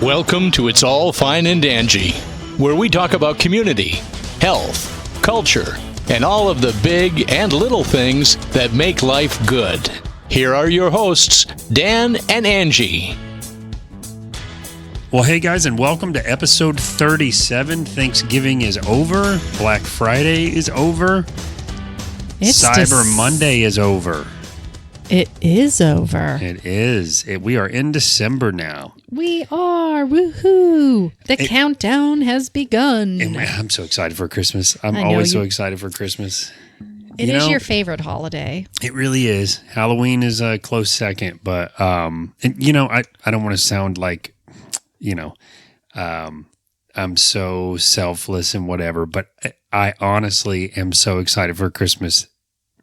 Welcome to It's All Fine and Danjee, where we talk about community, health, culture, and all of the big and little things that make life good. Here are your hosts, Dan and Angie. Well, hey guys, and welcome to episode 37. Thanksgiving is over. Black Friday is over. Cyber Monday is over. It is over. It is. We are in December now. We are. Woohoo. The countdown has begun. And I'm so excited for Christmas. I'm always so excited for Christmas. It is your favorite holiday. It really is. Halloween is a close second, but I don't want to sound like, I'm so selfless and whatever, but I honestly am so excited for Christmas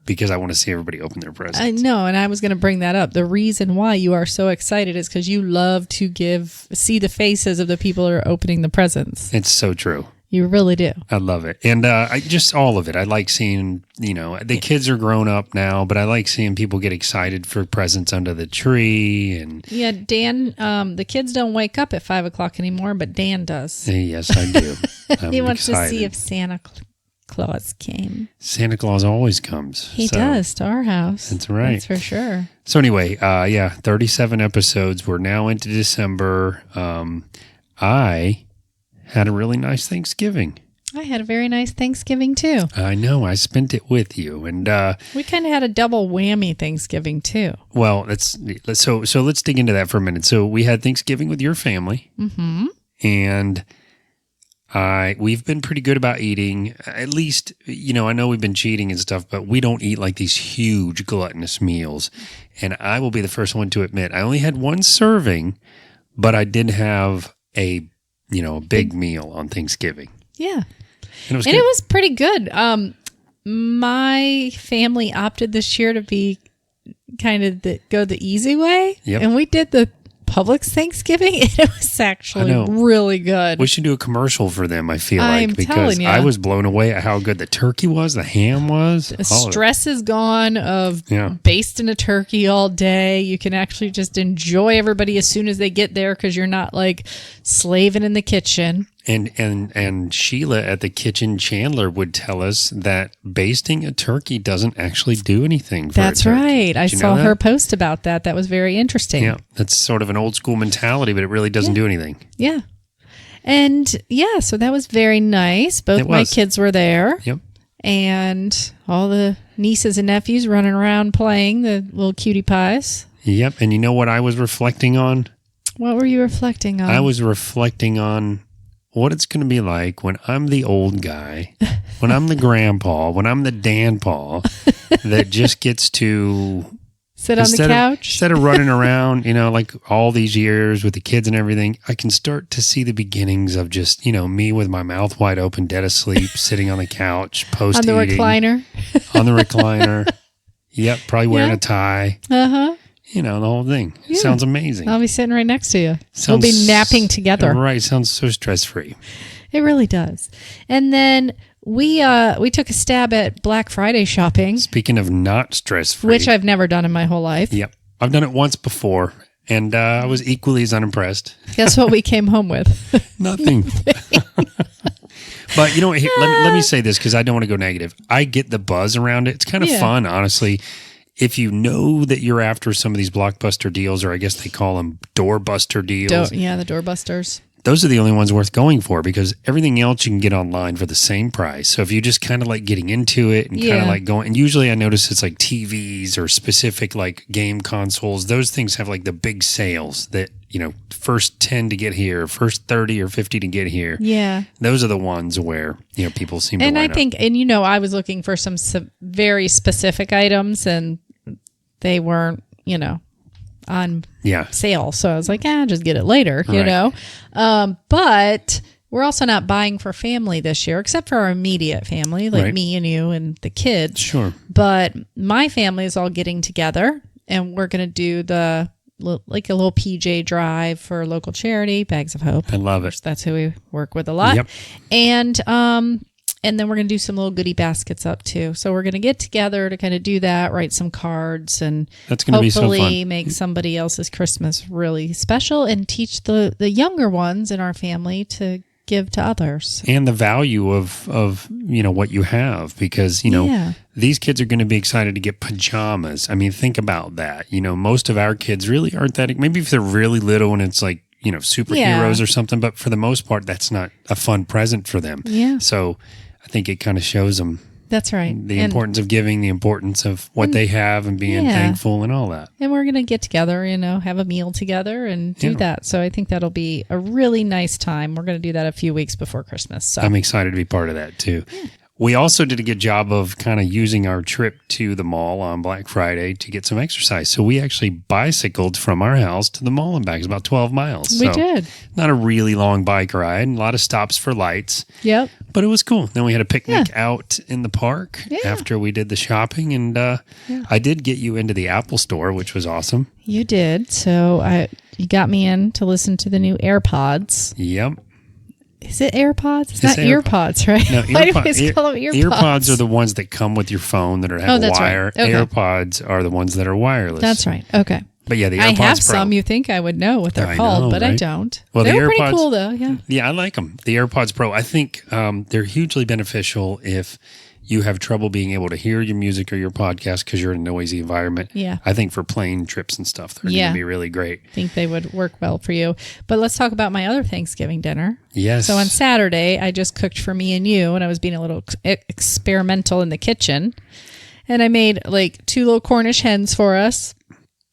because I want to see everybody open their presents. I know, and I was going to bring that up. The reason why you are so excited is because you love to see the faces of the people who are opening the presents. It's so true. You really do. I love it. And I just all of it. I like seeing, the kids are grown up now, but I like seeing people get excited for presents under the tree. And yeah, Dan, the kids don't wake up at 5 o'clock anymore, but Dan does. Yes, I do. He wants to see if Santa Claus came. Santa Claus always comes. He does to our house. That's right. That's for sure. So anyway, 37 episodes. We're now into December. I had a really nice Thanksgiving. I had a very nice Thanksgiving too. I know. I spent it with you, and we kind of had a double whammy Thanksgiving too. Well, let's dig into that for a minute. So we had Thanksgiving with your family, and we've been pretty good about eating. At least, I know we've been cheating and stuff, but we don't eat like these huge gluttonous meals. And I will be the first one to admit I only had one serving, but I did have a big meal on Thanksgiving. Yeah. And it was pretty good. My family opted this year to be kind of go the easy way. Yep. And we did the Publix Thanksgiving, and it was actually really good. We should do a commercial for them, I feel like, because telling you. I was blown away at how good the turkey was, the ham was. The stress is gone of basting a turkey all day. You can actually just enjoy everybody as soon as they get there because you're not like slaving in the kitchen. And Sheila at the kitchen, Chandler, would tell us that basting a turkey doesn't actually do anything for That's a turkey. right. I saw her post about that. That was very interesting. Yeah, that's sort of an old school mentality, but it really doesn't do anything. Yeah. And so that was very nice. Both my kids were there. Yep. And all the nieces and nephews running around playing, the little cutie pies. Yep. And you know what I was reflecting on? What were you reflecting on? I was reflecting on what it's going to be like when I'm the old guy, when I'm the grandpa, when I'm the Dan-paw that just gets to sit on the couch. Instead of running around, like all these years with the kids and everything, I can start to see the beginnings of just, me with my mouth wide open, dead asleep, sitting on the couch, post-eating. On the recliner. On the recliner. Yep, probably wearing a tie. Uh-huh. The whole thing. Yeah. Sounds amazing. I'll be sitting right next to you. We'll be napping together. Right. Sounds so stress-free. It really does. And then we took a stab at Black Friday shopping. Speaking of not stress-free. Which I've never done in my whole life. Yep. I've done it once before, and I was equally as unimpressed. Guess what we came home with? Nothing. But here, let me say this because I don't want to go negative. I get the buzz around it. It's kind of fun, honestly. If you know that you're after some of these blockbuster deals, or I guess they call them doorbuster deals. The doorbusters. Those are the only ones worth going for because everything else you can get online for the same price. So if you just kind of like getting into it and kind of like going, and usually I notice it's like TVs or specific like game consoles. Those things have like the big sales that, first 10 to get here, first 30 or 50 to get here. Yeah. Those are the ones where, people seem to line up. I think, I was looking for some very specific items and they weren't, on sale. So I was like, just get it later, you know. But we're also not buying for family this year, except for our immediate family, like me and you and the kids. Sure. But my family is all getting together and we're going to do like a little PJ drive for local charity, Bags of Hope. I love it. That's who we work with a lot. Yep. And And then we're going to do some little goodie baskets up too. So we're going to get together to kind of do that, write some cards, and that's going to be so fun. Make somebody else's Christmas really special and teach the younger ones in our family to give to others. And the value of what you have, because, these kids are going to be excited to get pajamas. I mean, think about that. Most of our kids really aren't that, maybe if they're really little and it's like, superheroes or something, but for the most part, that's not a fun present for them. Yeah. So I think it kind of shows them. That's right. The importance of giving, the importance of what they have and being thankful and all that. And we're going to get together, have a meal together and do that. So I think that'll be a really nice time. We're going to do that a few weeks before Christmas. So I'm excited to be part of that too. Yeah. We also did a good job of kind of using our trip to the mall on Black Friday to get some exercise. So we actually bicycled from our house to the mall and back. It's about 12 miles. We did. Not a really long bike ride, a lot of stops for lights. Yep. But it was cool. Then we had a picnic out in the park after we did the shopping. And I did get you into the Apple store, which was awesome. You did. So you got me in to listen to the new AirPods. Yep. Is it AirPods? It's not earpods, right? No, Why do we call them earpods? Earpods are the ones that come with your phone that have a wire. Right. Okay. AirPods are the ones that are wireless. That's right. Okay. But yeah, the AirPods I have Pro. some you think I would know what they're called, but right? I don't. Well, they're pretty cool though, yeah. Yeah, I like them. The AirPods Pro, I think they're hugely beneficial if you have trouble being able to hear your music or your podcast because you're in a noisy environment. Yeah. I think for plane trips and stuff, they're going to be really great. I think they would work well for you. But let's talk about my other Thanksgiving dinner. Yes. So on Saturday, I just cooked for me and you, and I was being a little experimental in the kitchen. And I made like 2 little Cornish hens for us.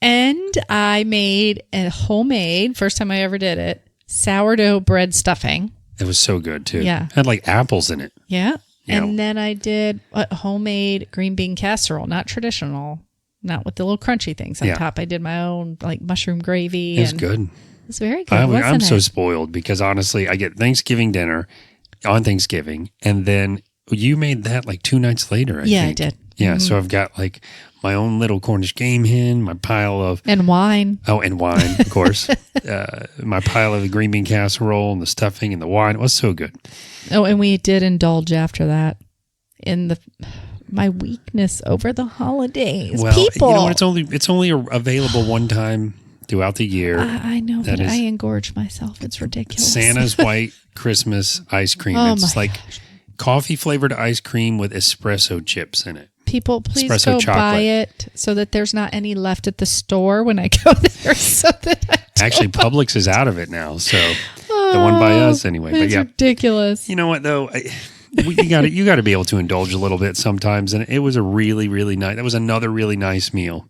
And I made a homemade, first time I ever did it, sourdough bread stuffing. It was so good too. Yeah. It had like apples in it. Yeah. And then I did a homemade green bean casserole, not traditional, not with the little crunchy things on top. I did my own like mushroom gravy. It was good. It was very good. I'm so spoiled because honestly, I get Thanksgiving dinner on Thanksgiving, and then you made that like 2 nights later. I think. I did. Yeah, so I've got like my own little Cornish game hen, my pile of... And wine. Oh, and wine, of course. My pile of the green bean casserole and the stuffing and the wine. It was so good. Oh, and we did indulge after that in my weakness over the holidays. Well, people. You know what? It's only available one time throughout the year. I know, but I engorge myself. It's ridiculous. Santa's White Christmas ice cream. It's like coffee-flavored ice cream with espresso chips in it. People, please go buy it so that there's not any left at the store when I go there. So that actually, Publix is out of it now. So the one by us anyway. It's ridiculous. You know what though? You got to be able to indulge a little bit sometimes, and it was a really, really nice. That was another really nice meal,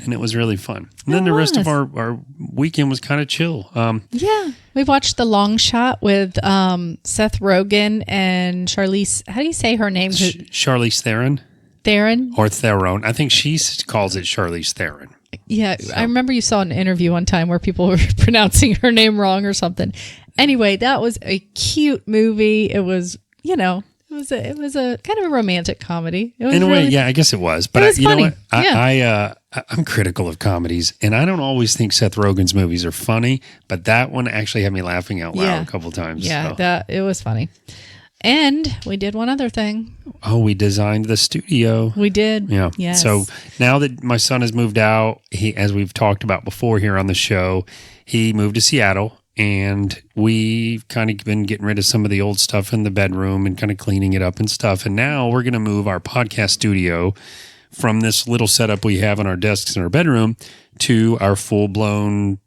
and it was really fun. And then the rest of our weekend was kind of chill. Yeah, we watched The Long Shot with Seth Rogen and Charlize. How do you say her name? Charlize Theron. Theron? Or Theron. I think she calls it Charlize Theron. Yeah, so. I remember you saw an interview one time where people were pronouncing her name wrong or something. Anyway, that was a cute movie. It was, it was a kind of a romantic comedy. It was in a way, yeah, I guess it was. But it was funny. Know what? I'm critical of comedies, and I don't always think Seth Rogen's movies are funny, but that one actually had me laughing out loud a couple times. Yeah, so. It was funny. And we did one other thing. Oh, we designed the studio. We did. Yeah. Yes. So now that my son has moved out, as we've talked about before here on the show, he moved to Seattle, and we've kind of been getting rid of some of the old stuff in the bedroom and kind of cleaning it up and stuff. And now we're going to move our podcast studio from this little setup we have on our desks in our bedroom to our full-blown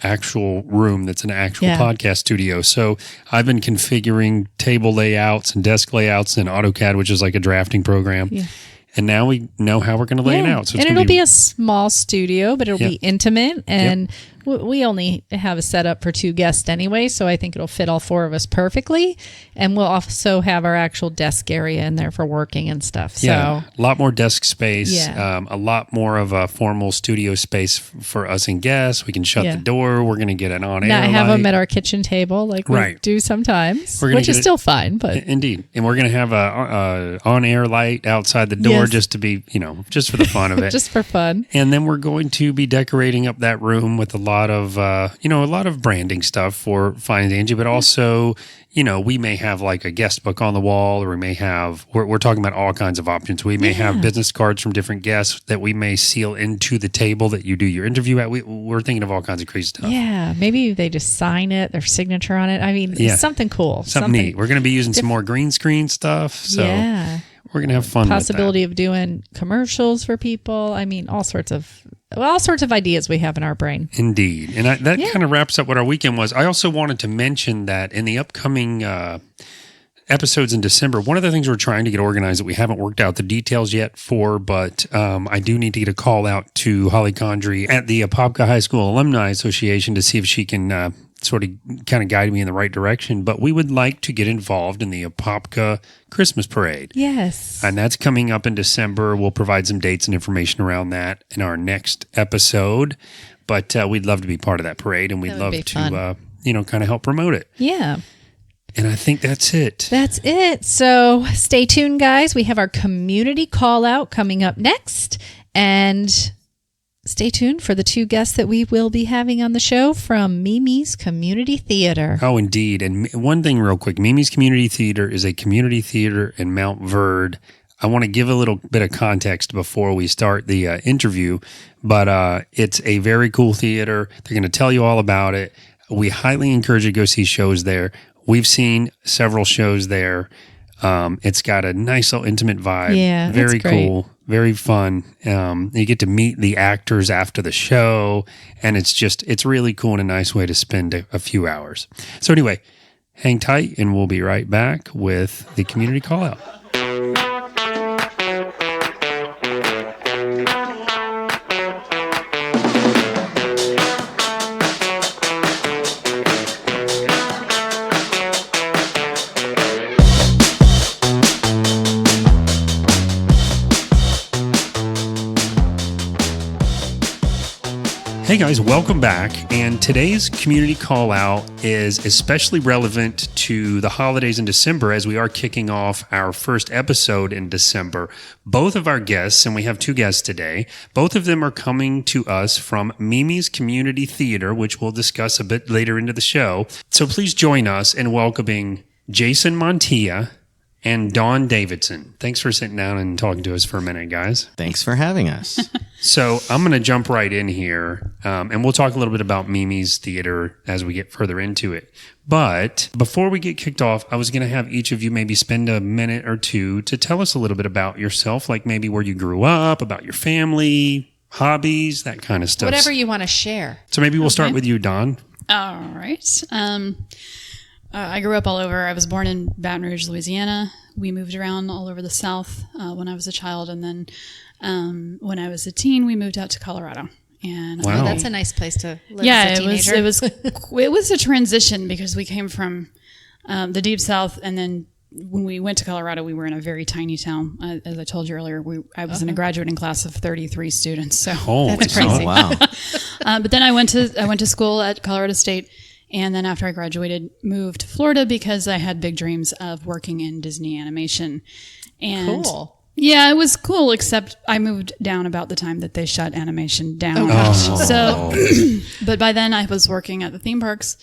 actual room that's an actual podcast studio. So I've been configuring table layouts and desk layouts in AutoCAD, which is like a drafting program. Yeah. And now we know how we're going to lay it out. So it'll be a small studio, but it'll be intimate. And we only have a setup for 2 guests anyway, so I think it'll fit all 4 of us perfectly. And we'll also have our actual desk area in there for working and stuff. Yeah, a lot more desk space, a lot more of a formal studio space for us and guests. We can shut the door. We're going to get an on-air light. Not have them at our kitchen table like we do sometimes, which is still fine. But indeed. And we're going to have a on-air light outside the door just to be, just for the fun of it. Just for fun. And then we're going to be decorating up that room with a lot lot of branding stuff for Fine and Danjee, but also, we may have like a guest book on the wall, or we may have, we're talking about all kinds of options. We may have business cards from different guests that we may seal into the table that you do your interview at. We're thinking of all kinds of crazy stuff. Yeah, maybe they just sign it, their signature on it. I mean, something cool. Something neat. We're going to be using some more green screen stuff. So we're going to have fun Possibility with that. of doing commercials for people. I mean, all sorts of ideas we have in our brain. Indeed. And that kind of wraps up what our weekend was. I also wanted to mention that in the upcoming episodes in December, one of the things we're trying to get organized that we haven't worked out the details yet for, but I do need to get a call out to Holly Condry at the Apopka High School Alumni Association to see if she can sort of kind of guide me in the right direction. But we would like to get involved in the Apopka Christmas Parade. Yes. And that's coming up in December. We'll provide some dates and information around that in our next episode. But we'd love to be part of that parade, and we'd love to, kind of help promote it. Yeah. And I think that's it. That's it. So stay tuned, guys. We have our community call out coming up next. And stay tuned for the 2 guests that we will be having on the show from MiMi's Community Theater. Oh, indeed. And one thing real quick, MiMi's Community Theater is a community theater in Montverde. I want to give a little bit of context before we start the interview, but it's a very cool theater. They're going to tell you all about it. We highly encourage you to go see shows there. We've seen several shows there. It's got a nice little intimate vibe. Yeah, very great. Cool. Very fun. You get to meet the actors after the show, and it's really cool and a nice way to spend a few hours. So anyway, hang tight, and we'll be right back with the community call out. Hey guys, welcome back. And today's community call out is especially relevant to the holidays in December, as we are kicking off our first episode in December. Both of our guests, and we have 2 guests today, both of them are coming to us from MiMi's Community Theater, which we'll discuss a bit later into the show. So please join us in welcoming Jason Montilla and Davidson. Thanks for sitting down and talking to us for a minute, guys. Thanks for having us. So I'm going to jump right in here, and we'll talk a little bit about MiMi's Theater as we get further into it. But before we get kicked off, I was going to have each of you maybe spend a minute or two to tell us a little bit about yourself, like maybe where you grew up, about your family, hobbies, that kind of stuff. Whatever you want to share. So maybe we'll start with you, Dawn. All right. I grew up all over. I was born in Baton Rouge, Louisiana. We moved around all over the South when I was a child. And then when I was a teen, we moved out to Colorado. And wow. That's a nice place to live as a teenager. it was a transition because we came from the deep South, and then when we went to Colorado, we were in a very tiny town. As I told you earlier, I was in a graduating class of 33 students. So that's crazy. Oh, wow. But then I went to school at Colorado State. And then after I graduated, moved to Florida because I had big dreams of working in Disney animation. And cool. Yeah, it was cool, except I moved down about the time that they shut animation down. Oh, gosh. So, but by then I was working at the theme parks,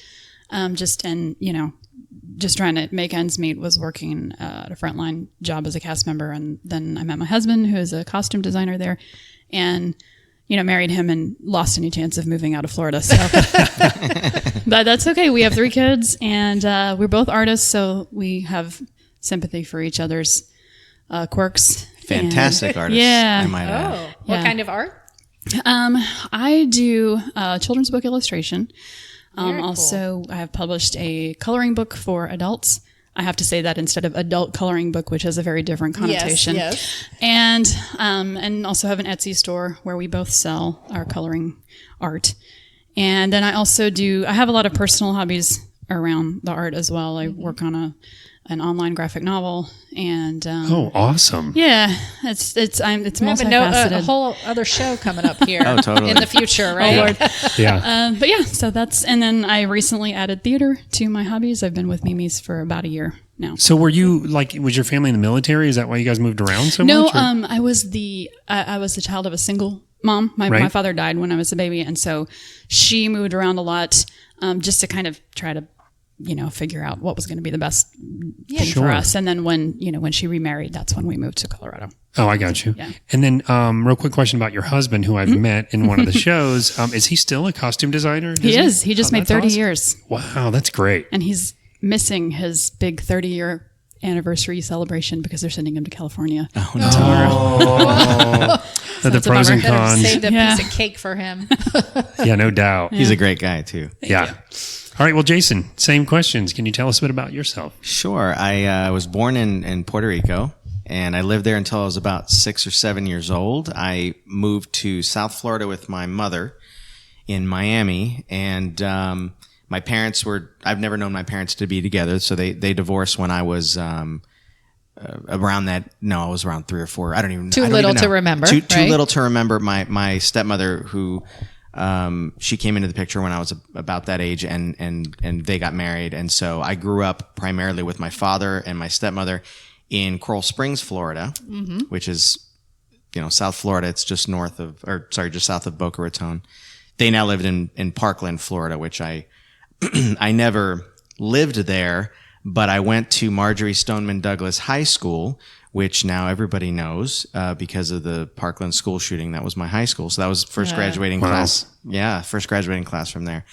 just trying to make ends meet, was working at a frontline job as a cast member. And then I met my husband, who is a costume designer there, and married him and lost any chance of moving out of Florida. So, but that's okay. We have 3 kids, and we're both artists, so we have sympathy for each other's quirks. Fantastic artists. Yeah. I might add. What kind of art? I do children's book illustration. Very cool. Also, I have published a coloring book for adults. I have to say that instead of adult coloring book, which has a very different connotation. Yes. And also have an Etsy store where we both sell our coloring art. And then I also I have a lot of personal hobbies around the art as well. I work on an online graphic novel, and Oh, awesome. yeah, it's multifaceted. A whole other show coming up here Oh, totally. in the future, right? Oh, Lord. Yeah. But yeah, so and then I recently added theater to my hobbies. I've been with MiMi's for about a year now. So were you was your family in the military? Is that why you guys moved around so No, much? or- I was the child of a single mom. My Right. father died when I was a baby, and so she moved around a lot, just to kind of try to, figure out what was going to be the best thing Sure. for us. And then when she remarried, that's when we moved to Colorado. Oh, I got you. Yeah. And then, real quick question about your husband, who I've met in one of the shows. Is he still a costume designer? He is. He just made that's 30 awesome. years, Wow, that's great. and he's missing his big 30-year anniversary celebration because they're sending him to California tomorrow. The pros and Better cons. save a Yeah. piece of cake for him. Yeah, no doubt. He's a great guy too. Yeah. All right. Well, Jason, same questions. Can you tell us a bit about yourself? Sure. I was born in Puerto Rico, and I lived there until I was about 6 or 7 years old. I moved to South Florida with my mother in Miami, and my parents I've never known my parents to be together, so they divorced when I was around that. No, I was around 3 or 4. I don't even. Too I don't little even to know. remember, Too right? little to remember. My stepmother, who she came into the picture when I was about that age, and they got married, and so I grew up primarily with my father and my stepmother in Coral Springs, Florida, which is South Florida. It's just just south of Boca Raton. They now lived in Parkland, Florida, which I never lived there, but I went to Marjorie Stoneman Douglas High School, which now everybody knows because of the Parkland school shooting. That was my high school. So that was first graduating class. Yeah, first graduating class from there.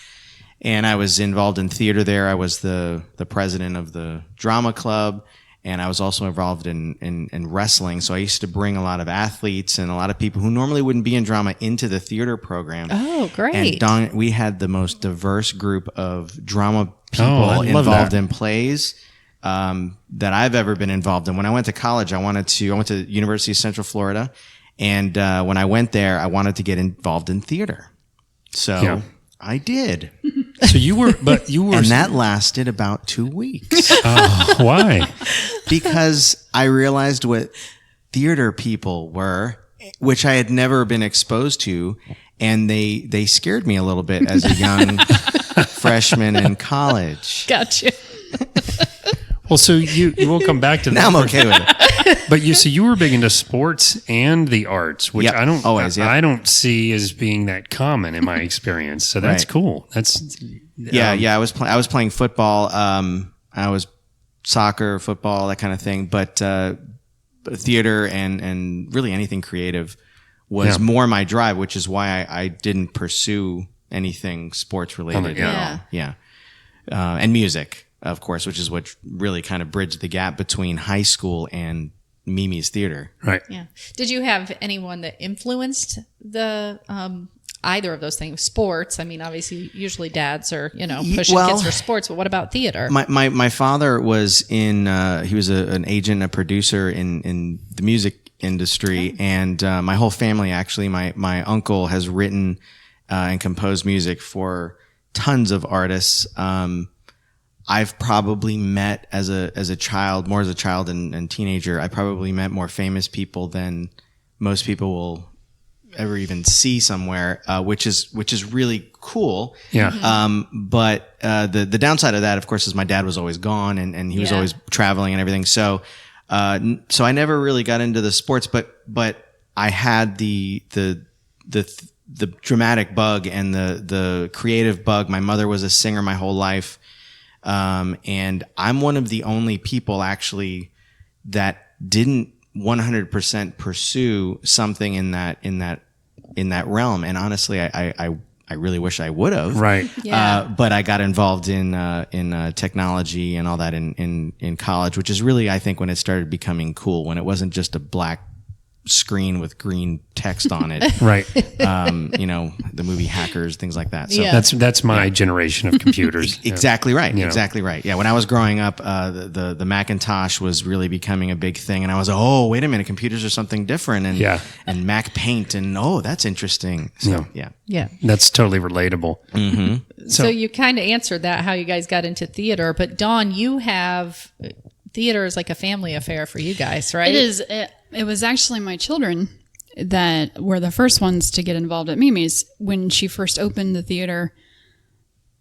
And I was involved in theater there. I was the president of the drama club, and I was also involved in wrestling. So I used to bring a lot of athletes and a lot of people who normally wouldn't be in drama into the theater program. Oh, great. And Don, we had the most diverse group of drama people I love involved that. in plays that I've ever been involved in. When I went to college, I went to University of Central Florida, and when I went there, I wanted to get involved in theater. So Yeah. I did. So you were. And that lasted about 2 weeks Why? because I realized what theater people were, which I had never been exposed to. And they scared me a little bit as a young freshman in college. Gotcha. Well, so you will come back to that. Now I'm okay with it. But you were big into sports and the arts, which Yep, I don't always, yep. I don't see as being that common in my experience. So that's Right. cool. That's Yeah. I was playing football. I was soccer, football, that kind of thing. But theater and really anything creative was more my drive, which is why I didn't pursue anything sports related yeah. at all. Yeah. And music, of course, which is what really kind of bridged the gap between high school and MiMi's theater. right. Yeah. Did you have anyone that influenced the either of those things? Sports. I mean, obviously, usually dads are pushing kids for sports, but what about theater? My father was he was an agent, a producer in the music industry, and my whole family actually. My uncle has written and composed music for tons of artists. I've probably met as a child and teenager. I probably met more famous people than most people will ever even see somewhere, which is really cool. Yeah. But the downside of that, of course, is my dad was always gone and he was always traveling and everything. So I never really got into the sports, but I had the dramatic bug and the creative bug. My mother was a singer my whole life. And I'm one of the only people actually that didn't 100% pursue something in that realm. And honestly, I really wish I would have. Right. Yeah. But I got involved in technology and all that in college, which is really, I think, when it started becoming cool, when it wasn't just a black screen with green text on it. Right. The movie Hackers, things like that. So Yeah. That's my generation of computers. Exactly right. Yeah. Exactly right. Yeah. When I was growing up, the Macintosh was really becoming a big thing, and I was oh, wait a minute, computers are something different, and Mac Paint, and that's interesting. So yeah. Yeah. That's totally relatable. So you kind of answered that, how you guys got into theater. But Dawn, you have theater is like a family affair for you guys, right? It is. It was actually my children that were the first ones to get involved at MiMi's. When she first opened the theater,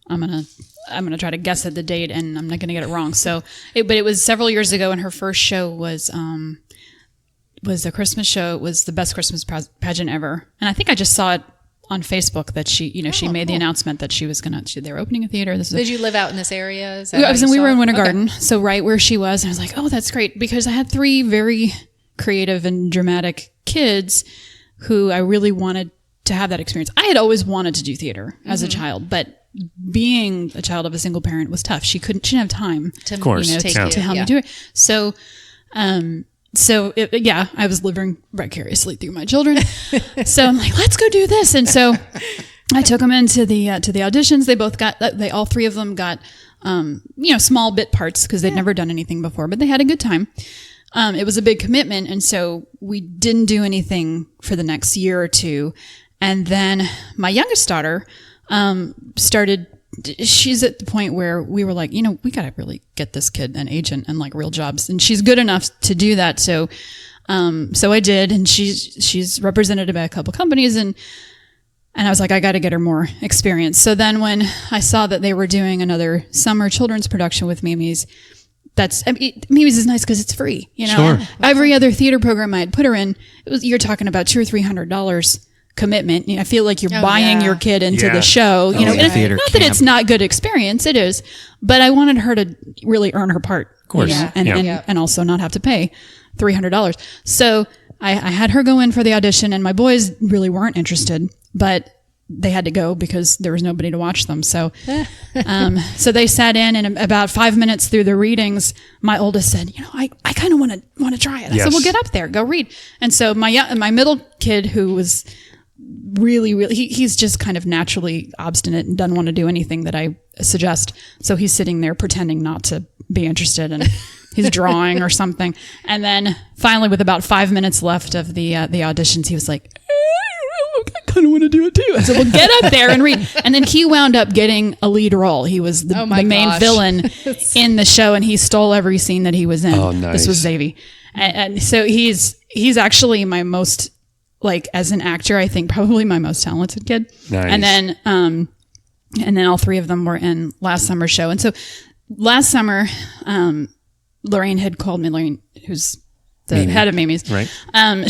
I'm gonna try to guess at the date, and I'm not gonna get it wrong. But it was several years ago, and her first show was was a Christmas show. It was the best Christmas pageant ever. And I think I just saw it on Facebook that she, she made the announcement that she was they were opening a theater. Did you live out in this area? We were in Winter Garden, so right where she was. And I was like, oh, that's great, because I had 3 very creative and dramatic kids who I really wanted to have that experience. I had always wanted to do theater as a child, but being a child of a single parent was tough. She didn't have time to help me do it. So, I was living vicariously through my children. So I'm like, let's go do this. And so I took them into the auditions. All 3 of them got, small bit parts because they'd never done anything before, but they had a good time. It was a big commitment. And so we didn't do anything for the next year or 2. And then my youngest daughter, she's at the point where we were like, we got to really get this kid an agent and like real jobs. And she's good enough to do that. So I did. And she's represented by a couple companies, and I was like, I got to get her more experience. So then when I saw that they were doing another summer children's production with MiMi's, MiMi's is nice because it's free. Sure. Every other theater program I had put her in, you're talking about $200 or $300 commitment. I feel like you're buying your kid into the show. Not that it's not good experience, it is, but I wanted her to really earn her part, of course, and also not have to pay $300. So I had her go in for the audition, and my boys really weren't interested, but they had to go because there was nobody to watch them. So, so they sat in, and about 5 minutes through the readings, my oldest said, I kind of want to try it. I said, well, get up there, go read. And so my middle kid, who was really, he's just kind of naturally obstinate and doesn't want to do anything that I suggest. So he's sitting there pretending not to be interested, and he's drawing or something. And then finally, with about 5 minutes left of the auditions, he was like, I kind of want to do it too. I said, well, get up there and read. And then he wound up getting a lead role. He was the main villain in the show, and he stole every scene that he was in. Oh, nice. This was Xavier. And so he's actually my most, like, as an actor, I think probably my most talented kid. Nice. And then all 3 of them were in last summer's show. And so last summer, Lorraine had called me. Lorraine, who's the head of MiMi's, right?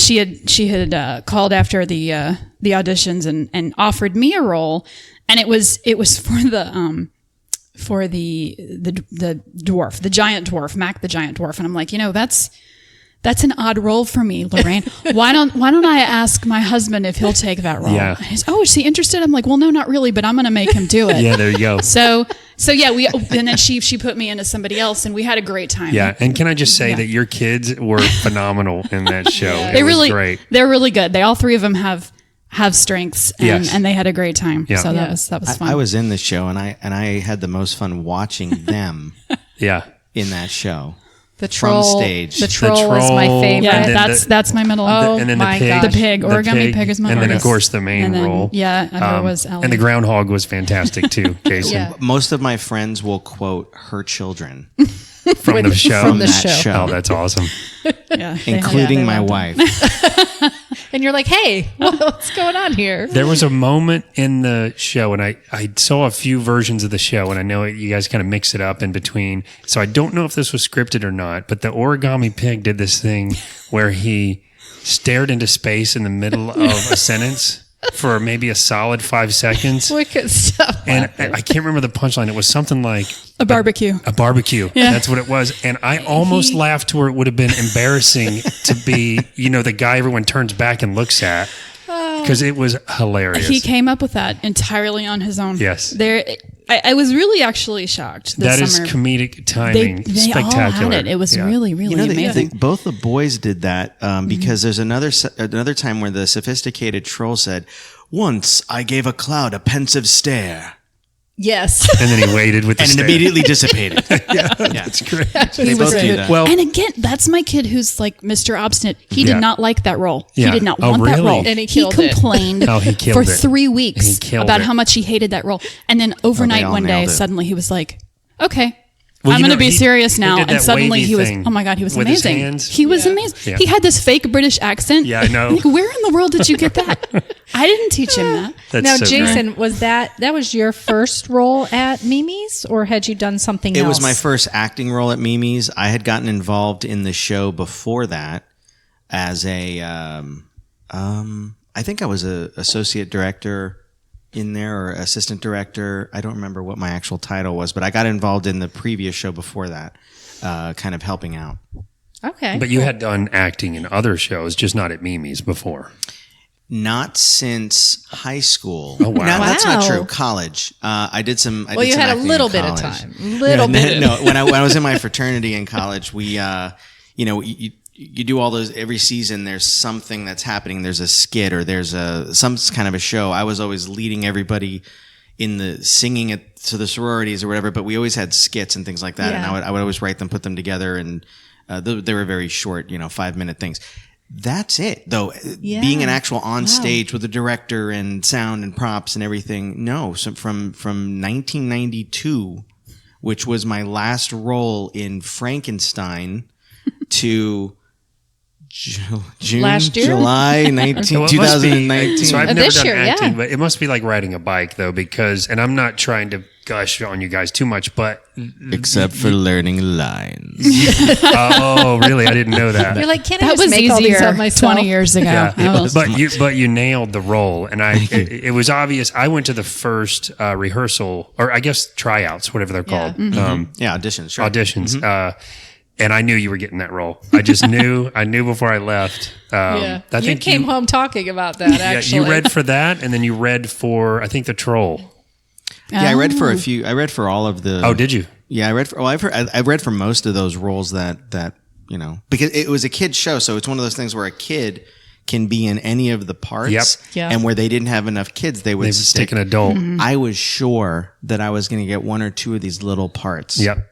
She had called after the auditions and offered me a role, and it was for the dwarf, the giant dwarf, Mac the giant dwarf, and I'm like, that's an odd role for me, Lorraine. Why don't I ask my husband if he'll take that role? Yeah. And he's, is he interested? I'm like, well, no, not really, but I'm going to make him do it. Yeah, there you go. So yeah, and then she put me into somebody else, and we had a great time. Yeah. And can I just say that your kids were phenomenal in that show? It was great. They're really good. They all 3 of them have strengths, and they had a great time. Yeah. So that was fun. I was in the show, and I had the most fun watching them. In that show. The troll from stage. The troll is my favorite. Yeah, that's my middle. And then the pig. Origami pig is my favorite. And then, of course, the main role. Yeah, there was Ellie. And the groundhog was fantastic, too, Jason. Yeah. Most of my friends will quote her children. From the show? From the show. Oh, that's awesome. Yeah, including my wife. And you're like, hey, what's going on here? There was a moment in the show, and I saw a few versions of the show, and I know you guys kind of mix it up in between. So I don't know if this was scripted or not, but the origami pig did this thing where he stared into space in the middle of a sentence for maybe a solid 5 seconds. Wicked stuff. And I can't remember the punchline. It was something like a barbecue. A barbecue. Yeah. That's what it was. And I almost laughed to where it would have been embarrassing to be, the guy everyone turns back and looks at. Because it was hilarious. He came up with that entirely on his own. Yes. I was really actually shocked this summer. That is comedic timing. They spectacular. all had it. It was really, really amazing. I think both the boys did that because there's another time where the sophisticated troll said, "Once I gave a cloud a pensive stare." Yes. And then he waited with the and stare. it immediately dissipated. That's great. They both do that. Well, and again, that's my kid who's like Mr. Obstinate. He did not like that role. Yeah. He did not want that role. And he complained for 3 weeks about how much he hated that role. And then overnight one day, suddenly he was like, okay. I'm going to be serious now. And suddenly he was, oh my God, he was amazing. He was amazing. Yeah. He had this fake British accent. Yeah, I know. Like, where in the world did you get that? I didn't teach him that. That's now, so Jason, great. Was that was your first role at MiMi's, or had you done something else? It was my first acting role at MiMi's. I had gotten involved in the show before that. as a, I think I was a associate director in there or assistant director. I don't remember what my actual title was, but I got involved in the previous show before that, kind of helping out. Okay. But you had done acting in other shows, just not at MiMi's before. Not since high school. Oh, wow. No, that's not Wow. true. College. I did some. Well, you had a acting little in bit of college. time. Little bit. No, when I was in my fraternity in college, we, you do all those every season. There's something that's happening. There's a skit or there's some kind of a show. I was always leading everybody in the singing it to the sororities or whatever. But we always had skits and things like that, and I would always write them, put them together, and they were very short, 5-minute things. That's it, though. Yeah. Being an actual on stage with a director and sound and props and everything. No, so from 1992, which was my last role in Frankenstein, to June, Last year? July So it must be- 2019. So I've never This done year, acting, yeah. but it must be like riding a bike, though, because, and I'm not trying to gush on you guys too much, but Except for learning lines. oh, really? I didn't know that. You're like, can't I That just was make all these easier up myself? 20 years ago. Yeah, I was- but you nailed the role, and it was obvious. I went to the first rehearsal, or I guess tryouts, whatever they're called, Yeah, auditions. Sure. auditions, and I knew you were getting that role. I just knew. I knew before I left. Yeah. I You think came home talking about that, Yeah, actually. you read for that, and then you read for I think the Troll. Yeah, I read for a few. I read for all of the. Oh, did you? Yeah, I read for. Well, I read for most of those roles that because it was a kid's show, so it's one of those things where a kid can be in any of the parts. Yep. Yeah. And where they didn't have enough kids, they would They stick an adult. I was sure that I was going to get one or two of these little parts. Yep.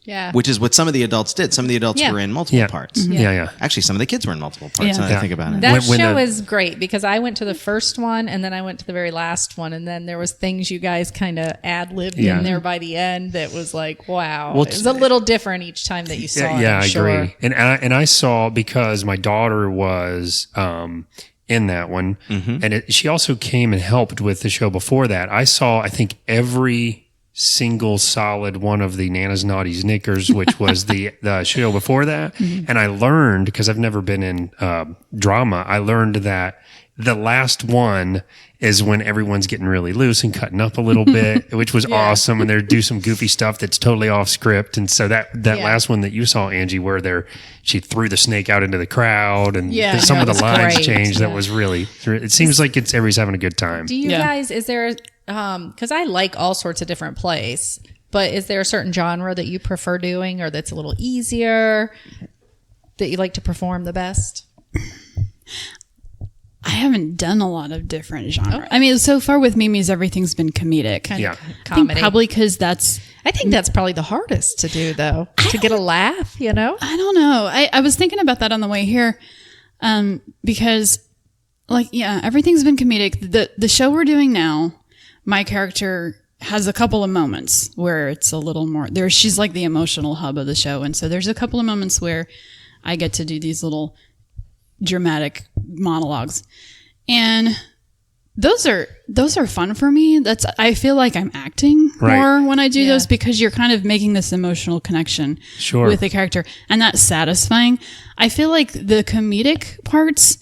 Yeah. Which is what some of the adults did. Some of the adults Yeah. were in multiple Yeah. parts. Yeah. Actually, some of the kids were in multiple parts. Yeah. Now that I think about it. That When show the- is great because I went to the first one and then I went to the very last one and then there was things you guys kind of ad-libbed Yeah. in there by the end that was like, wow. Well, it was a little different each time that you saw it. Yeah, I'm I sure. agree. And I saw because my daughter was in that one, and she also came and helped with the show before that. I saw, I think, every single solid one of the Nana's Naughty Snickers, which was the show before that. And I learned, because I've never been in drama, I learned that the last one is when everyone's getting really loose and cutting up a little bit, which was awesome. And they do some goofy stuff that's totally off script. And so that last one that you saw, Angie, where she threw the snake out into the crowd and Yeah, some that of the was lines great. changed. Yeah. That was really, it seems like everybody's having a good time. Do you Yeah. guys, is there, because I like all sorts of different plays, but is there a certain genre that you prefer doing or that's a little easier that you like to perform the best? I haven't done a lot of different genres. I mean, so far with MiMi's, everything's been comedic. Kind Yeah. of I think comedy. probably because that's, I think that's probably the hardest to do, though, to get a laugh, you know? I don't know. I was thinking about that on the way here because, everything's been comedic. The show we're doing now, my character has a couple of moments where it's a little more, she's like the emotional hub of the show. And so there's a couple of moments where I get to do these little dramatic monologues. And those are fun for me. I feel like I'm acting Right. more when I do Yeah. those because you're kind of making this emotional connection Sure. with the character, and that's satisfying. I feel like the comedic parts,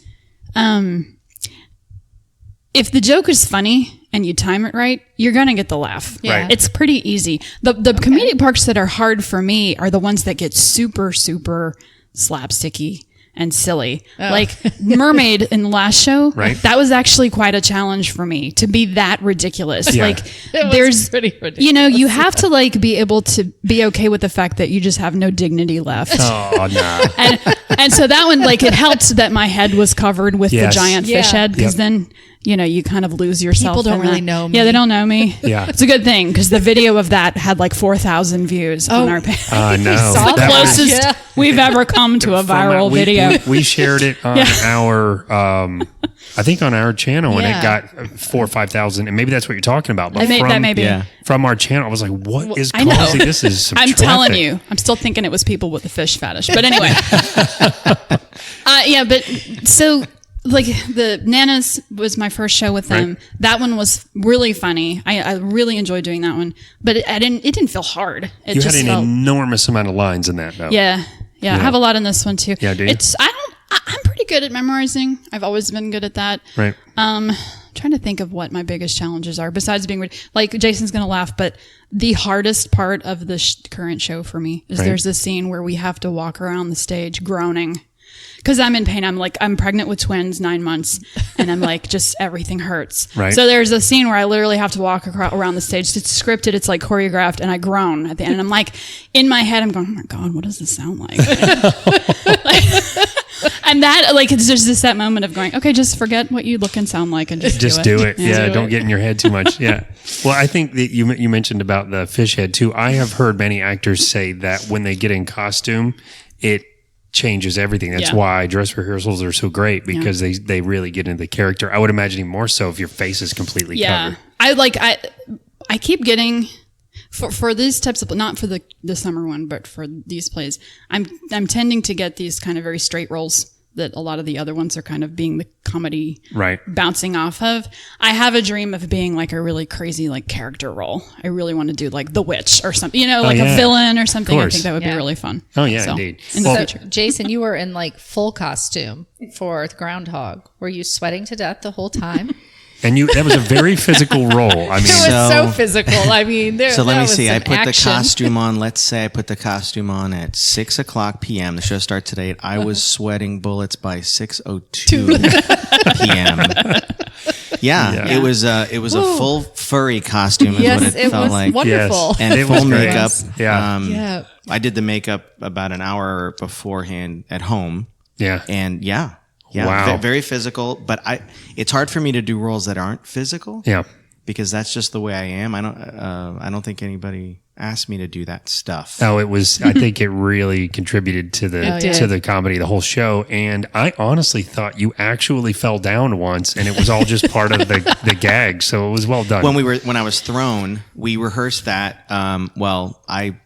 if the joke is funny and you time it right, you're gonna get the laugh. Yeah. Right. It's pretty easy. The comedic parts that are hard for me are the ones that get super, super slapsticky and silly. Like Mermaid in the last show, Right. that was actually quite a challenge for me to be that ridiculous. Yeah. Like was there's, pretty ridiculous. you have to be able to be okay with the fact that you just have no dignity left. Oh, no. And so that one, it helped that my head was covered with Yes. the giant fish Yeah. head because Yep. then, you kind of lose yourself. People don't in really that. know me. Yeah, they don't know me. Yeah. It's a good thing because the video of that had 4,000 views on our page. No. saw The that. closest Yeah. we've ever come to a viral we, video. We shared it on our, I think on our channel, and Yeah. it got 4,000 or 5,000, and maybe that's what you're talking about. But That may be. Yeah. from our channel, I was like, "What is I know. causing this?" Is some I'm telling traffic. you, I'm still thinking it was people with the fish fetish. But anyway, but so the Nanas was my first show with them. Right. That one was really funny. I really enjoyed doing that one, but it didn't feel hard. It You just had an felt enormous amount of lines in that, though. yeah. I have a lot in this one too. Yeah, do you? I'm pretty good at memorizing. I've always been good at that. Right. Trying to think of what my biggest challenges are besides being like Jason's going to laugh, but the hardest part of the current show for me is there's this scene where we have to walk around the stage groaning because I'm in pain. I'm pregnant with twins, 9 months, and I'm like, just everything hurts. Right. So there's a scene where I literally have to walk around the stage. It's scripted. It's like choreographed, and I groan at the end. And I'm like, in my head, I'm going, oh my God, what does this sound like? And that, like, it's just that moment of going, okay, just forget what you look and sound like and just do it. Yeah, do don't get in your head too much. Yeah. Well, I think that you mentioned about the fish head too. I have heard many actors say that when they get in costume, it changes everything. That's why dress rehearsals are so great because they really get into the character. I would imagine even more so if your face is completely covered. I keep getting for these types of, not for the summer one, but for these plays, I'm tending to get these kind of very straight roles that a lot of the other ones are kind of being the comedy bouncing off of. I have a dream of being like a really crazy like character role. I really want to do like the witch or something, like a villain or something. I think that would be really fun. Oh yeah, indeed. In the future. Jason, you were in like full costume for the groundhog. Were you sweating to death the whole time? And that was a very physical role. I mean, it was so physical. I mean, so let me see. I put the costume on. Let's say I put the costume on at 6:00 p.m. The show starts at 8. I was sweating bullets by 6:02 p.m. Yeah, it was a full furry costume. Is what it felt like. Wonderful. Yes. And full makeup. Yeah. I did the makeup about an hour beforehand at home. Yeah. And yeah, wow. Very physical. But it's hard for me to do roles that aren't physical. Yeah. Because that's just the way I am. I don't think anybody asked me to do that stuff. Oh, it was. I think it really contributed to the comedy, the whole show. And I honestly thought you actually fell down once, and it was all just part of the gag. So it was well done. When I was thrown, we rehearsed that. I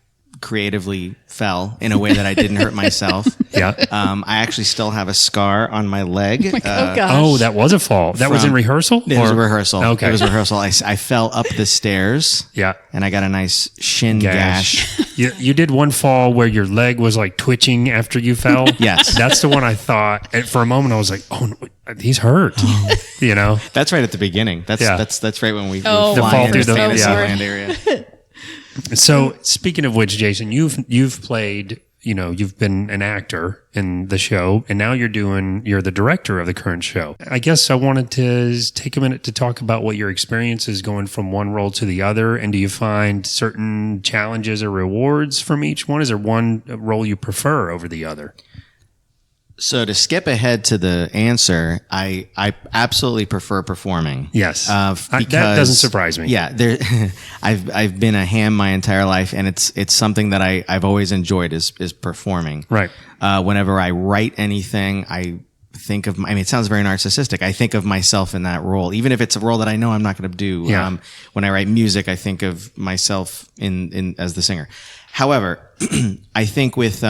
creatively fell in a way that I didn't hurt myself. Yeah. I actually still have a scar on my leg. Oh, that was a fall. That was in rehearsal? It was a rehearsal. Okay. It was rehearsal. I fell up the stairs. Yeah. And I got a nice shin gash. You did one fall where your leg was like twitching after you fell. Yes. That's the one I thought. And for a moment, I was like, oh, no, he's hurt. That's right at the beginning. That's right when we fall fly into through the the Fantasyland area. So speaking of which, Jason, you've played, you've been an actor in the show, and now you're the director of the current show. I guess I wanted to take a minute to talk about what your experience is going from one role to the other, and do you find certain challenges or rewards from each one? Is there one role you prefer over the other? So to skip ahead to the answer, I absolutely prefer performing. Yes, because, that doesn't surprise me. Yeah, I've been a ham my entire life, and it's something that I've always enjoyed is performing. Right. Whenever I write anything, I think of. It sounds very narcissistic. I think of myself in that role, even if it's a role that I know I'm not going to do. Yeah. When I write music, I think of myself in as the singer. However, I think with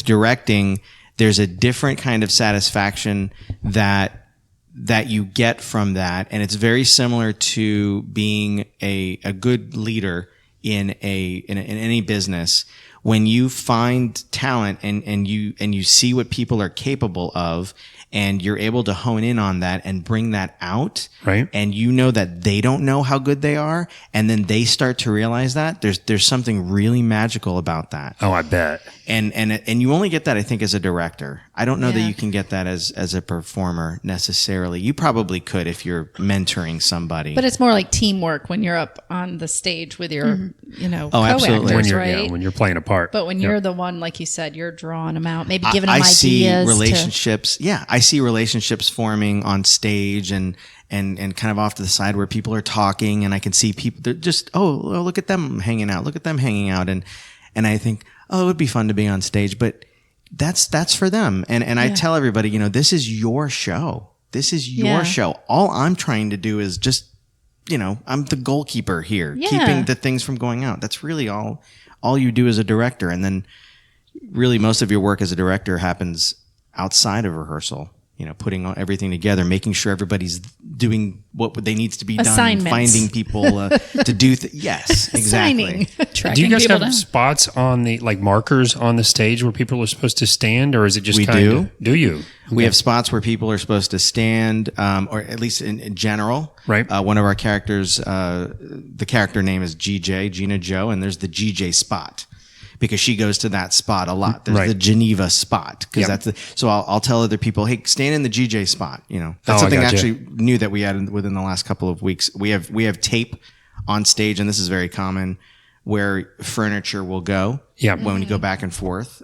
directing, there's a different kind of satisfaction that you get from that. And it's very similar to being a good leader in any business. When you find talent and you see what people are capable of, and you're able to hone in on that and bring that out, right? And you know that they don't know how good they are, and then they start to realize that there's something really magical about that. Oh, I bet. And you only get that, I think, as a director. I don't know that you can get that as a performer necessarily. You probably could if you're mentoring somebody. But it's more like teamwork when you're up on the stage with your, absolutely. co-actors, right? When you're playing a part. But when you're the one, like you said, you're drawing them out, maybe giving them I ideas. See relationships. I see relationships forming on stage and kind of off to the side where people are talking, and I can see people. They're just look at them hanging out. Look at them hanging out, and I think, it would be fun to be on stage, but that's for them. And I tell everybody, this is your show. This is your show. All I'm trying to do is just, I'm the goalkeeper here, keeping the things from going out. That's really all you do as a director. And then really most of your work as a director happens outside of rehearsal. putting everything together, making sure everybody's doing what they needs to be done, Assignments. finding people to do. Yes, exactly. Do you guys have spots on the markers on the stage where people are supposed to stand, or is it just We kind do. of? Do you? We have spots where people are supposed to stand, or at least in general. Right. One of our characters, the character name is GJ, Gina Joe, and there's the GJ spot because she goes to that spot a lot. There's Right. the Geneva spot because Yep. so I'll tell other people, hey, stand in the GJ spot. That's I something I gotcha. actually knew that we had within the last couple of weeks. We have tape on stage, and this is very common, where furniture will go. Yeah. When we go back and forth.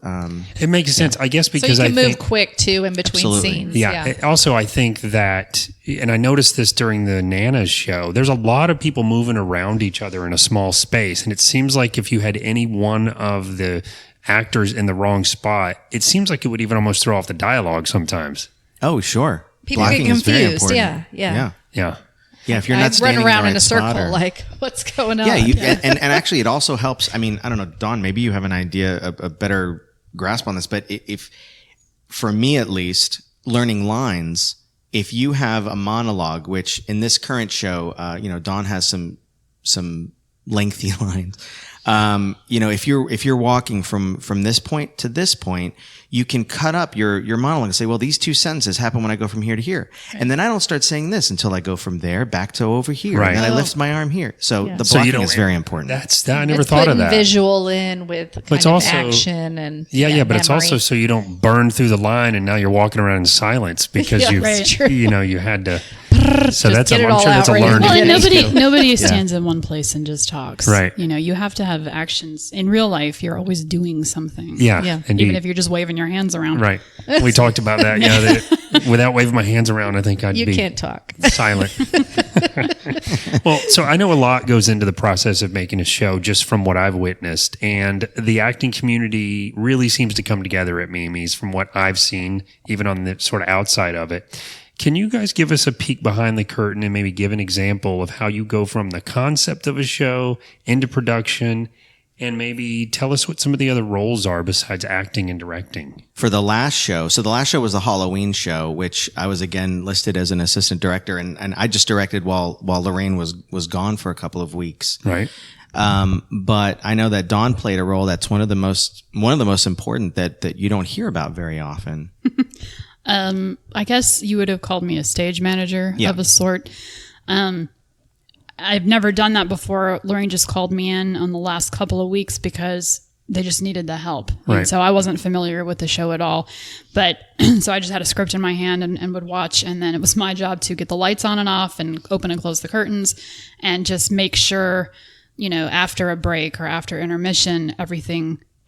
It makes sense, I guess, So you because can I move think quick too in between Absolutely. scenes. Yeah. Also, I think that, and I noticed this during the Nana's show, there's a lot of people moving around each other in a small space. And it seems like if you had any one of the actors in the wrong spot, it seems like it would even almost throw off the dialogue sometimes. Oh, sure. People Blocking get is very confused. important. Yeah. Yeah. Yeah, if you're not I run standing around in, in the a right circle, spot or- like, what's going on? yeah, and actually, it also helps. I mean, I don't know, Dawn, maybe you have an idea, a better grasp on this, but if, for me at least, learning lines, if you have a monologue, which in this current show, Dawn has some lengthy lines. If you're walking from this point to this point, you can cut up your monologue and say, well, these two sentences happen when I go from here to here. And then I don't start saying this until I go from there back to over here. Right. And then I lift my arm here. So the So you blocking don't- is very important. I never It's thought of putting that. visual in with kind it's of also- action and Yeah, but it's memory. also so you don't burn through the line and now you're walking around in silence because Yeah, you right. True. you had to. So that's get it I'm all sure that's a out right learned in the Well, and beginning. nobody stands in one place and just talks. Right. You have to have actions. In real life, you're always doing something. Yeah, Yeah. indeed. Even if you're just waving your hands around. Right. We talked about that. Yeah. That without waving my hands around, I think I'd You be can't talk. silent. Well, so I know a lot goes into the process of making a show just from what I've witnessed. And the acting community really seems to come together at MiMi's from what I've seen, even on the sort of outside of it. Can you guys give us a peek behind the curtain and maybe give an example of how you go from the concept of a show into production and maybe tell us what some of the other roles are besides acting and directing? For the last show, so the last show was the Halloween show, which I was again listed as an assistant director, and I just directed while Lorraine was gone for a couple of weeks. Right. But I know that Dawn played a role that's one of the most important that you don't hear about very often. I guess you would have called me a stage manager Yeah. of a sort. I've never done that before. Lorraine just called me in on the last couple of weeks because they just needed the help. Right. And so I wasn't familiar with the show at all. But so I just had a script in my hand and would watch. And then it was my job to get the lights on and off and open and close the curtains and just make sure, after a break or after intermission,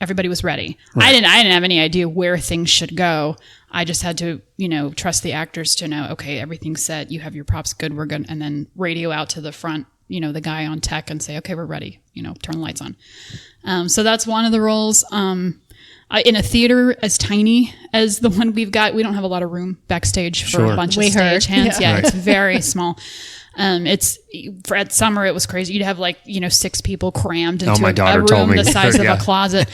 everybody was ready. Right. I didn't have any idea where things should go. I just had to, trust the actors to know, okay, everything's set. You have your props good. We're good. And then radio out to the front, the guy on tech and say, okay, we're ready, turn the lights on. So that's one of the roles. In a theater as tiny as the one we've got, we don't have a lot of room backstage for a bunch of stage hands. Yeah, Right. It's very small. At summer it was crazy. You'd have 6 people crammed into my a daughter told room me. the size Yeah. of a closet.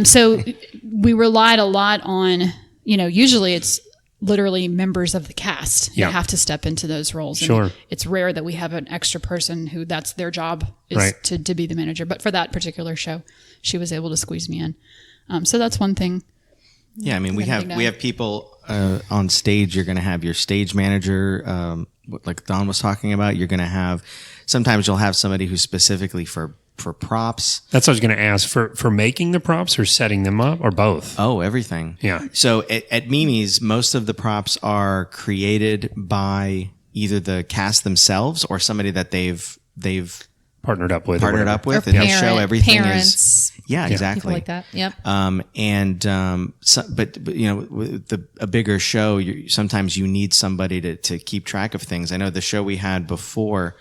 So we relied a lot on, usually it's literally members of the cast Yeah. that have to step into those roles. Sure. And it's rare that we have an extra person who that's their job is Right. to be the manager. But for that particular show, she was able to squeeze me in. So that's one thing. Yeah, I mean, we Anything have people on stage. You're going to have your stage manager, like Don was talking about. You're going to have sometimes you'll have somebody who's specifically for props. That's what I was going to ask. For making the props or setting them up or both? Oh, everything. Yeah. So at MiMi's, most of the props are created by either the cast themselves or somebody that they've Partnered up with. or partnered whatever. up with, Or and the show everything parents, is exactly people like that. Yep. But with a bigger show, sometimes you need somebody to keep track of things. I know the show we had before,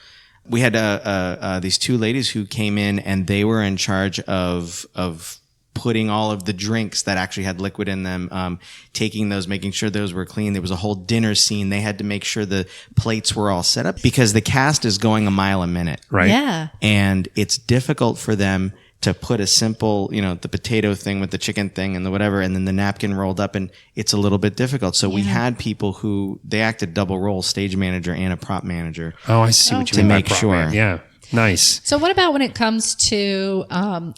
we had these two ladies who came in and they were in charge of putting all of the drinks that actually had liquid in them, taking those, making sure those were clean. There was a whole dinner scene. They had to make sure the plates were all set up because the cast is going a mile a minute. Right. Yeah. And it's difficult for them to put a simple, the potato thing with the chicken thing and the whatever, and then the napkin rolled up, and it's a little bit difficult. So we had people who they acted double role, stage manager and a prop manager. Oh, I see what you mean. To make sure. Yeah. Nice. So what about when it comes to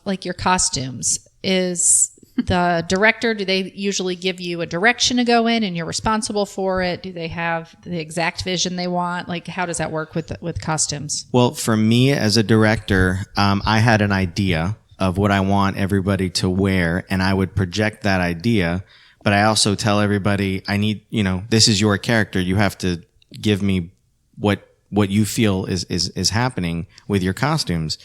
like your costumes? Is the director, do they usually give you a direction to go in and you're responsible for it? Do they have the exact vision they want? Like, how does that work with costumes? Well, for me as a director, I had an idea of what I want everybody to wear, and I would project that idea. But I also tell everybody, I need, this is your character. You have to give me what you feel is happening with your costumes.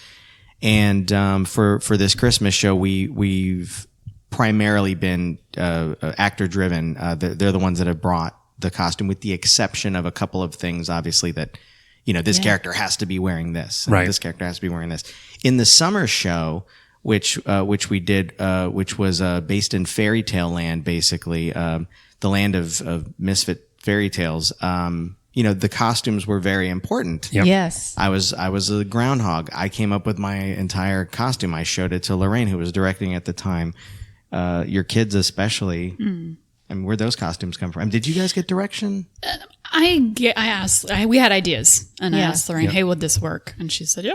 And for this Christmas show, we've primarily been actor driven. They're the ones that have brought the costume, with the exception of a couple of things, obviously, that this character has to be wearing this, and this character has to be wearing this. In the summer show, which we did, which was based in fairy tale land, basically the land of misfit fairy tales. The costumes were very important. Yep. Yes. I was a groundhog. I came up with my entire costume. I showed it to Lorraine, who was directing at the time. Your kids especially. I mean, where'd those costumes come from? Did you guys get direction? I asked. We had ideas, and I asked Lorraine, "Hey, would this work?" And she said, "Yeah."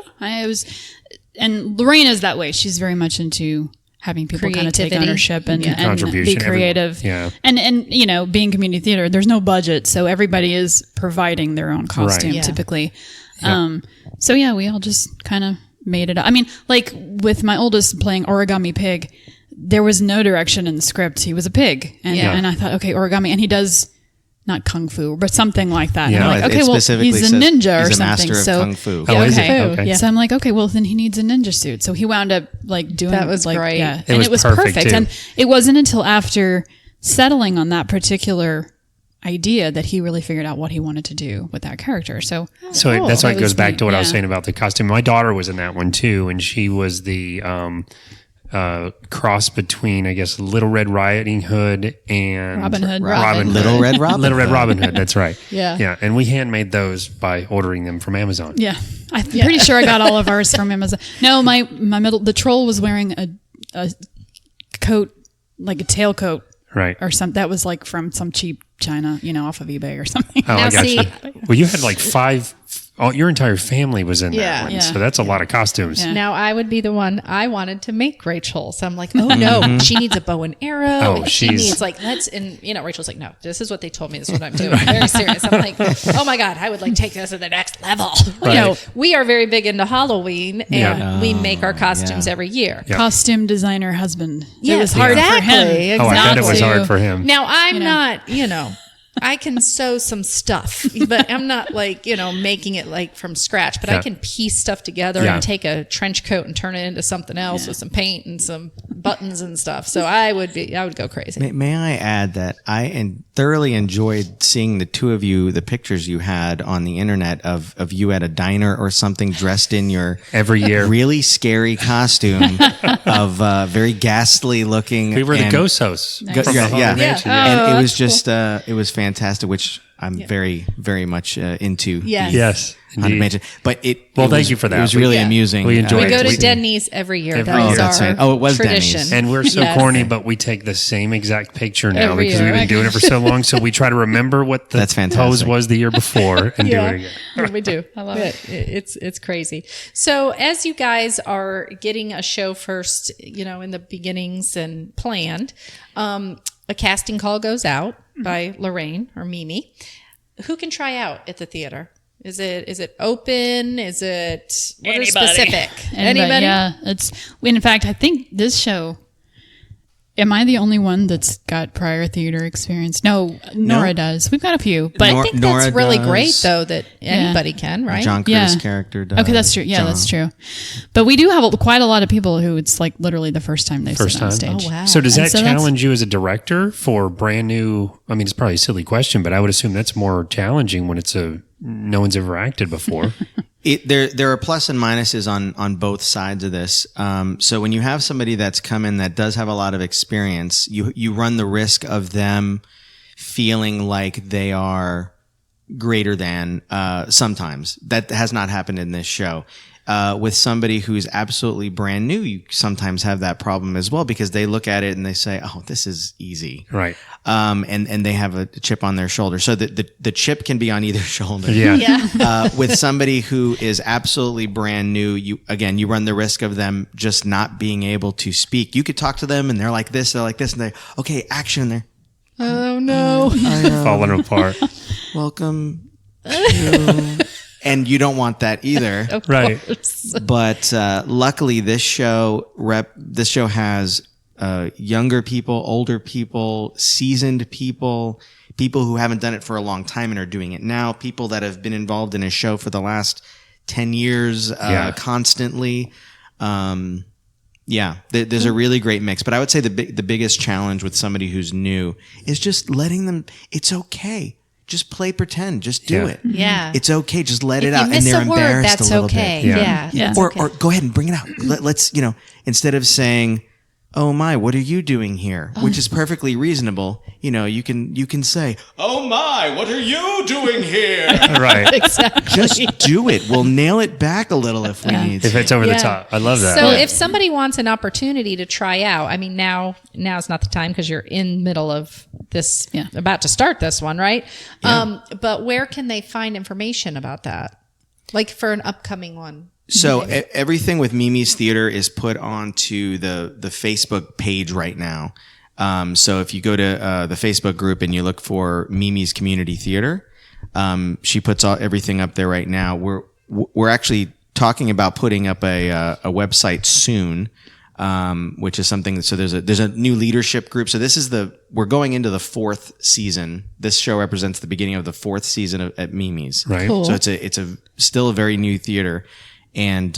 And Lorraine is that way. She's very much into having people kind of take ownership and be creative. And being community theater, there's no budget, so everybody is providing their own costume typically. So we all just kind of made it up. I mean, like with my oldest playing Origami Pig, there was no direction in the script. He was a pig. And I thought, okay, origami. And he does not kung fu, but something like that. Yeah. And I'm like, okay, well, he's a ninja or something. He's a master of kung fu. Oh, is he? Okay. So I'm like, okay, well, then he needs a ninja suit. So he wound up like doing that. Was like, great. Yeah. And it was perfect. And it wasn't until after settling on that particular idea that he really figured out what he wanted to do with that character. So that's why it goes back to what I was saying about the costume. My daughter was in that one too, and she was the cross between, I guess, Little Red Riding Hood and Robin Hood. Little Red Robin. Little Red Robin Hood. That's right. Yeah. And we handmade those by ordering them from Amazon. Yeah, I'm pretty sure I got all of ours from Amazon. No, the troll was wearing a coat, like a tailcoat, right, or something that was like from some cheap China, off of eBay or something. Oh, I got you. Well, you had like 5. Oh, your entire family was in that one. Yeah. So that's a lot of costumes. Yeah. Now I would be the one, I wanted to make Rachel. So I'm like, oh no, she needs a bow and arrow. Oh, and she needs like, Rachel's like, no, this is what they told me. This is what I'm doing. Very serious. I'm like, oh my God, I would like take this to the next level. Right. We are very big into Halloween and we make our costumes every year. Yep. Costume designer husband. Yeah, it was hard for him. Exactly. Oh, I bet it was hard for him. Now I'm not, I can sew some stuff, but I'm not like, making it like from scratch, but I can piece stuff together and take a trench coat and turn it into something else with some paint and some buttons and stuff. So I would go crazy. May I add that I thoroughly enjoyed seeing the two of you, the pictures you had on the internet of you at a diner or something dressed in your every year really scary costume of very ghastly looking. We were the ghost hosts. And it was just, it was fantastic, which I'm very, very much into. Yes. Indeed. But thank you for that. It was really amusing. We enjoyed We it. go to Denny's every year. Every That year. was our it was tradition. Denny's. And we're so corny, but we take the same exact picture now Every because year. we've been doing it for so long. So we try to remember what the That's fantastic. pose was the year before and do it again. We do. I love it. It's crazy. So as you guys are getting a show first, in the beginnings and planned, a casting call goes out by Lorraine or Mimi. Who can try out at the theater? Is it open? Is it what is specific? Anybody? Yeah. In fact, I think this show. Am I the only one that's got prior theater experience? No, Nora does. We've got a few, but I think that's really great, though, that anybody can, right? John Curtis' character does. Okay, that's true. Yeah, that's true. But we do have quite a lot of people who it's like literally the first time they've seen on stage. Oh, wow. So does that challenge you as a director for brand new? I mean, it's probably a silly question, but I would assume that's more challenging when it's no one's ever acted before. There are plus and minuses on both sides of this. So when you have somebody that's come in that does have a lot of experience, you run the risk of them feeling like they are greater than sometimes. That has not happened in this show. with somebody who's absolutely brand new, you sometimes have that problem as well, because they look at it and they say, "Oh, this is easy," right? And they have a chip on their shoulder. So the chip can be on either shoulder. Yeah. With somebody who is absolutely brand new, you run the risk of them just not being able to speak. You could talk to them and they're like this, and they, okay, action there. Oh no. Falling apart. Welcome to... And you don't want that either. Right. But luckily this show has younger people, older people, seasoned people who haven't done it for a long time and are doing it now, people that have been involved in a show for the last 10 years constantly. There's a really great mix. But I would say the biggest challenge with somebody who's new is just letting them, it's okay. Just play pretend. Just do it. Yeah. It's okay. Just let it If you out. And miss they're a word, embarrassed that's a little okay. bit. Yeah. Or go ahead and bring it out. Let's, instead of saying, "Oh my, what are you doing here?" Which is perfectly reasonable. You can say, "Oh my, what are you doing here?" Right. Exactly. Just do it. We'll nail it back a little if we need to. If it's over the top. I love that. So if somebody wants an opportunity to try out, I mean, now's not the time because you're in middle of this, about to start this one, right? Yeah. But where can they find information about that? Like for an upcoming one? So everything with MiMi's Theater is put onto the Facebook page right now. So if you go to the Facebook group and you look for MiMi's Community Theater, she puts everything up there right now. We're actually talking about putting up a website soon, which is something. So there's a new leadership group. So we're going into the 4th season. This show represents the beginning of the 4th season at MiMi's. Right. Cool. So it's still a very new theater. And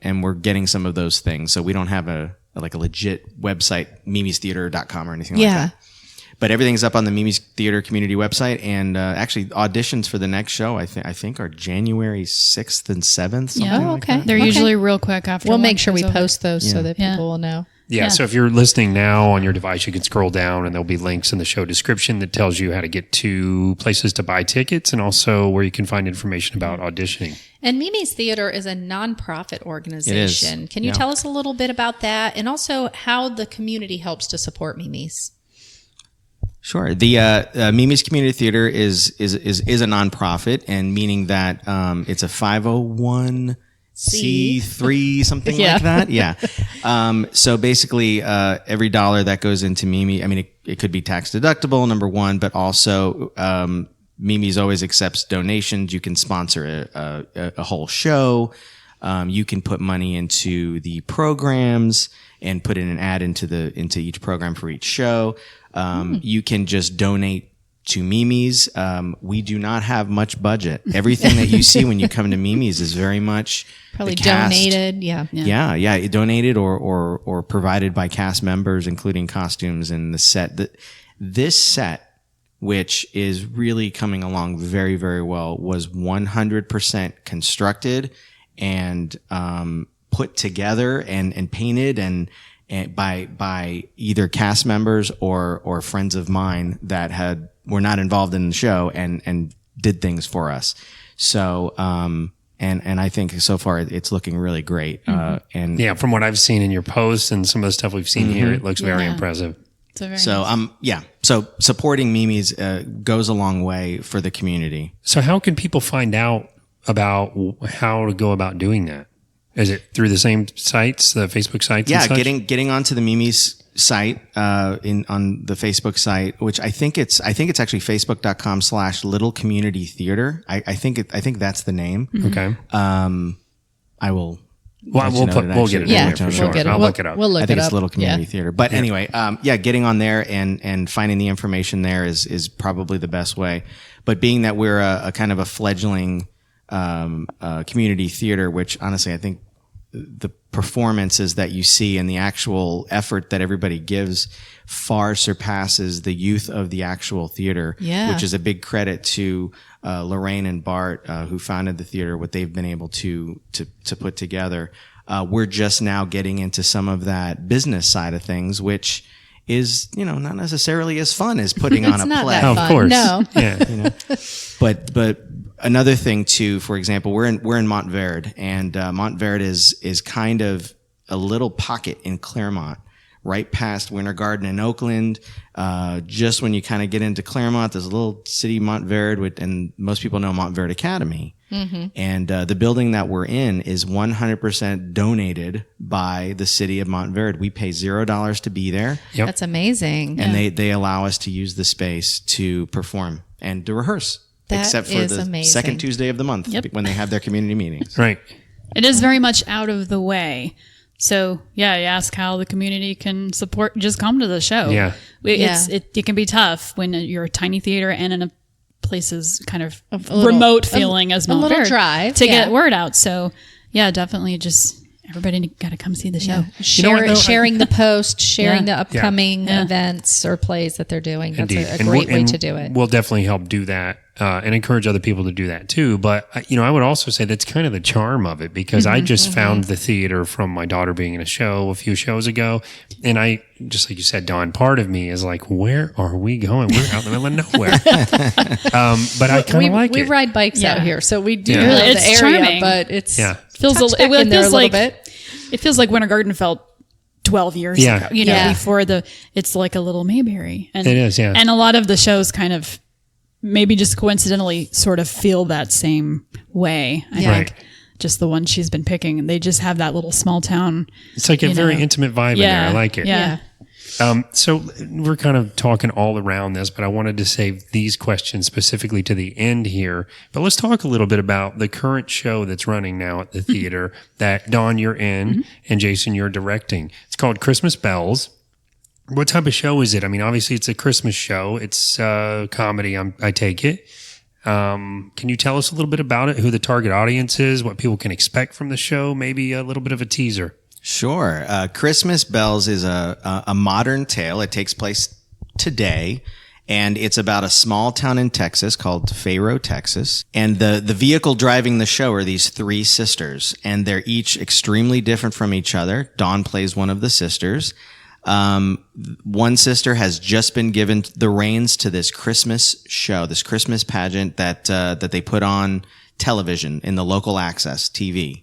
we're getting some of those things. So we don't have a legit website, mimistheater.com or anything like that. But everything's up on the MiMi's Theater community website. And actually auditions for the next show, I think are January 6th and 7th. Like that. They're usually real quick after. We'll make sure we post those so that Yeah. people will know. Yeah, so if you're listening now on your device, you can scroll down and there'll be links in the show description that tells you how to get to places to buy tickets and also where you can find information about auditioning. And MiMi's Theater is a nonprofit organization. It is. Can you tell us a little bit about that and also how the community helps to support MiMi's? Sure. The MiMi's Community Theater is a nonprofit, and meaning that it's a 501c3 something like that. Yeah. So basically, every dollar that goes into MiMi, I mean, it could be tax deductible, number one, but also MiMi's always accepts donations. You can sponsor a whole show. You can put money into the programs and put in an ad into each program for each show. You can just donate to MiMi's. We do not have much budget. Everything that you see when you come to MiMi's is very much Probably the cast. donated. Yeah. Donated or provided by cast members, including costumes and the set. This set, which is really coming along very, very well, was 100% constructed and put together and painted and by either cast members or friends of mine that were not involved in the show and did things for us. So and I think so far it's looking really great. And yeah, from what I've seen in your posts and some of the stuff we've seen here, it looks very impressive. So supporting MiMi's goes a long way for the community. So how can people find out about how to go about doing that? Is it through the same sites, the Facebook sites? Yeah, and such? getting onto the MiMi's site on the Facebook site, which I think it's actually facebook.com/Little Community Theater. I think that's the name. Okay. I will. Well, we'll get it. Yeah, in there for sure. we'll get it. I'll look it up. We'll look I think it it's up. Little Community Yeah. Theater. But anyway, getting on there and finding the information there is probably the best way. But being that we're a kind of a fledgling community theater, which honestly I think the performances that you see and the actual effort that everybody gives far surpasses the youth of the actual theater, which is a big credit to Lorraine and Bart, who founded the theater, what they've been able to put together. We're just now getting into some of that business side of things, which is, not necessarily as fun as putting on a not play. that Oh, fun. of course. No. Yeah. But another thing too, for example, we're in Montverde, and Montverde is kind of a little pocket in Claremont, right past Winter Garden in Oakland. Just when you kind of get into Claremont, there's a little city, Montverde, and most people know Montverde Academy. Mm-hmm. And the building that we're in is 100% donated by the city of Montverde. We pay $0 to be there. Yep. That's amazing. And they allow us to use the space to perform and to rehearse. That except for is the amazing. second Tuesday of the month when they have their community meetings. Right. It is very much out of the way. So, yeah, you ask how the community can support, just come to the show. Yeah. It can be tough when you're a tiny theater and in a place is kind of remote feeling as a little Montverde drive to get word out. So, yeah, definitely just everybody got to come see the show. Sharing the post, sharing the upcoming events or plays that they're doing. That's a great way to do it. We'll definitely help do that and encourage other people to do that too. But, I would also say that's kind of the charm of it, because I just found the theater from my daughter being in a show a few shows ago. And I, just like you said, Dawn, part of me is like, where are we going? We're out in the middle of nowhere. But I kind of like it. We ride bikes out here, so we do Yeah. know It's the area, charming. but it's feels tucked back in there a little bit. It feels like Winter Garden felt 12 years ago, before it's like a little Mayberry. And it is, yeah. And a lot of the shows kind of maybe just coincidentally sort of feel that same way. I think just the one she's been picking, and they just have that little small town. It's like a very intimate vibe in there. I like it. Yeah. So we're kind of talking all around this, but I wanted to save these questions specifically to the end here. But let's talk a little bit about the current show that's running now at the theater that, Dawn, you're in, and Jason, you're directing. It's called Christmas Bells. What type of show is it? I mean, obviously it's a Christmas show. It's comedy, I take it. Can you tell us a little bit about it, who the target audience is, what people can expect from the show, maybe a little bit of a teaser? Sure. Christmas Bells is a modern tale. It takes place today, and it's about a small town in Texas called Fayro, Texas. And the vehicle driving the show are these three sisters, and they're each extremely different from each other. Dawn plays one of the sisters. One sister has just been given the reins to this Christmas show, this Christmas pageant that they put on television in the local access TV.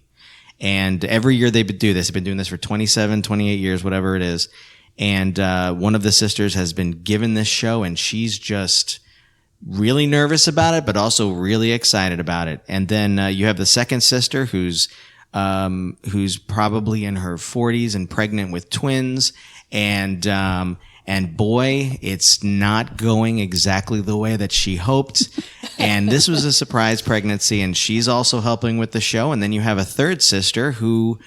And every year they do this. They've been doing this for 27, 28 years, whatever it is. And one of the sisters has been given this show, and she's just really nervous about it, but also really excited about it. And then you have the second sister who's probably in her 40s and pregnant with twins. And boy, it's not going exactly the way that she hoped. And this was a surprise pregnancy, and she's also helping with the show. And then you have a third sister who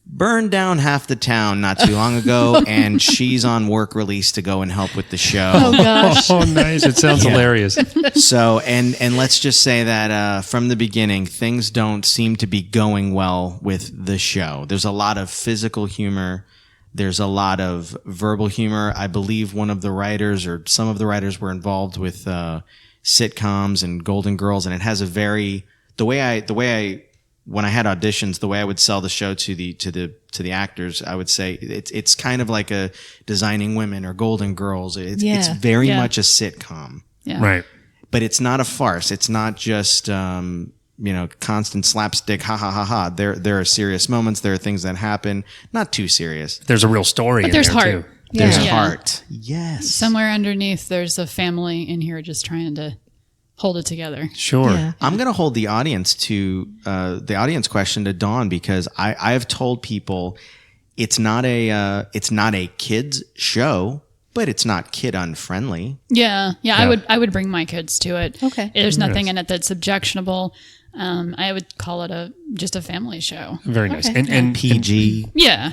burned down half the town not too long ago, and she's on work release to go and help with the show. Oh gosh. Oh, nice. It sounds hilarious. So, and let's just say that from the beginning, things don't seem to be going well with the show. There's a lot of physical humor. There's a lot of verbal humor. I believe one of the writers or some of the writers were involved with sitcoms and Golden Girls, and it has a very when I had auditions, the way I would sell the show to the actors, I would say it's kind of like a Designing Women or Golden Girls. It's very much a sitcom, Right? but it's not a farce. It's not just constant slapstick, ha ha ha ha. There are serious moments. There are things that happen. Not too serious. There's a real story. But in there's there heart. too. There's Yeah. heart. Yes. Somewhere underneath, there's a family in here just trying to hold it together. Sure. Yeah. I'm going to hold the audience to the audience question to Dawn, because I've told people it's not a kids show, but it's not kid unfriendly. Yeah. I would bring my kids to it. Okay. There's nothing in it that's objectionable. I would call it just a family show. Very nice. Okay. And PG. Yeah.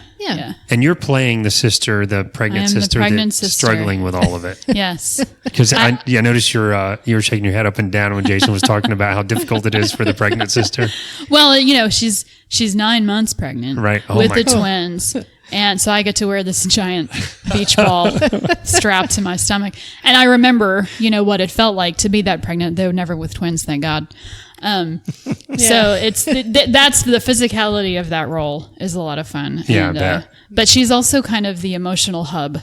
and you're playing the sister, the pregnant I am the sister pregnant that's sister. struggling with all of it. Yes. Because I noticed you were shaking your head up and down when Jason was talking about how difficult it is for the pregnant sister. Well, she's 9 months pregnant, Right. Oh with my the God. twins, and so I get to wear this giant beach ball strapped to my stomach. And I remember, what it felt like to be that pregnant, though never with twins, thank God. So it's that's the physicality of that role is a lot of fun. Yeah, And, I bet. but she's also kind of the emotional hub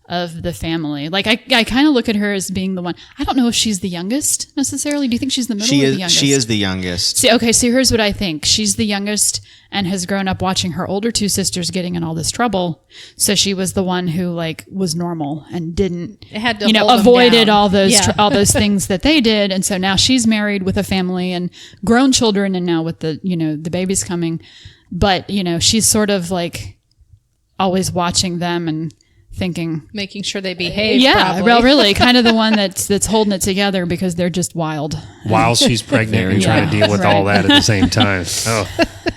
of the family. Like I kind of look at her as being the one. I don't know if she's the youngest necessarily. Do you think she's the middle or the youngest? She is the youngest. See, okay, so here's what I think. She's the youngest and has grown up watching her older two sisters getting in all this trouble. So she was the one who like was normal and didn't, had to hold them avoided down. all those all those things that they did. And so now she's married with a family and grown children, and now with the the babies coming. But she's sort of like always watching them and thinking, making sure they behave. yeah, probably. really kind of the one that's holding it together because they're just wild. While she's pregnant and trying to deal with all that at the same time. Oh,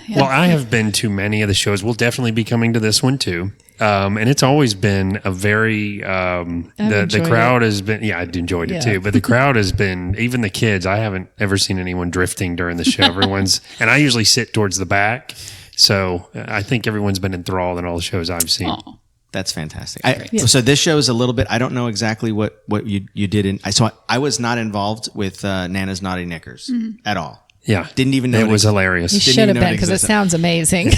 well, I have been to many of the shows. We'll definitely be coming to this one too. And it's always been a very, the crowd has been, I enjoyed it too, but the crowd has been, even the kids, I haven't ever seen anyone drifting during the show. Everyone's, and I usually sit towards the back. So I think everyone's been enthralled in all the shows I've seen. Aww. That's fantastic. So this show is a little bit, I don't know exactly what you did in, I was not involved with Nana's Naughty Knickers at all. Yeah. Didn't even know it was hilarious. You should have been, because it sounds amazing.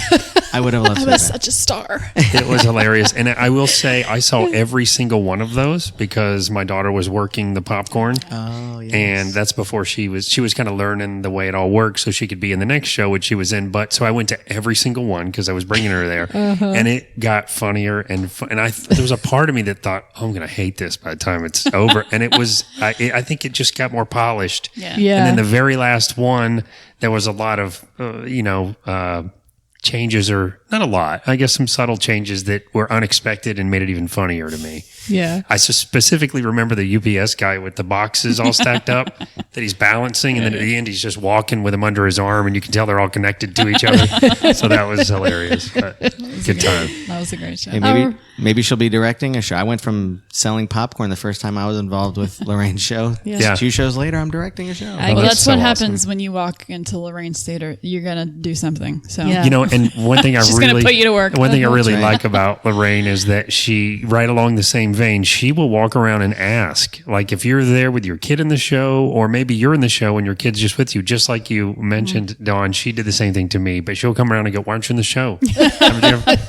I would have loved to. I was such a star. It was hilarious. And I will say I saw every single one of those because my daughter was working the popcorn. Oh, yes. And that's before she was kind of learning the way it all works so she could be in the next show, which she was in. But so I went to every single one because I was bringing her there. And it got funnier. And there was a part of me that thought, oh, I'm going to hate this by the time it's over. And it was, I think it just got more polished. Yeah. And then the very last one, there was a lot of, changes, or not a lot, I guess some subtle changes that were unexpected and made it even funnier to me. Yeah. I specifically remember the UPS guy with the boxes all stacked up that he's balancing, and then at the end he's just walking with them under his arm, and you can tell they're all connected to each other. So that was hilarious. But good time. That was a great show. Hey, maybe she'll be directing a show. I went from selling popcorn the first time I was involved with Lorraine's show. Yeah. 2 shows later, I'm directing a show. Well, that's so what awesome. happens when you walk into Lorraine's theater. You're gonna do something. So Yeah. And one thing She's gonna put you to work. One thing I really right. like about Lorraine is that she, right along the same vein, she will walk around and ask, like if you're there with your kid in the show, or maybe you're in the show and your kid's just with you, just like you mentioned, Dawn. She did the same thing to me, but she'll come around and go, "Why aren't you in the show?"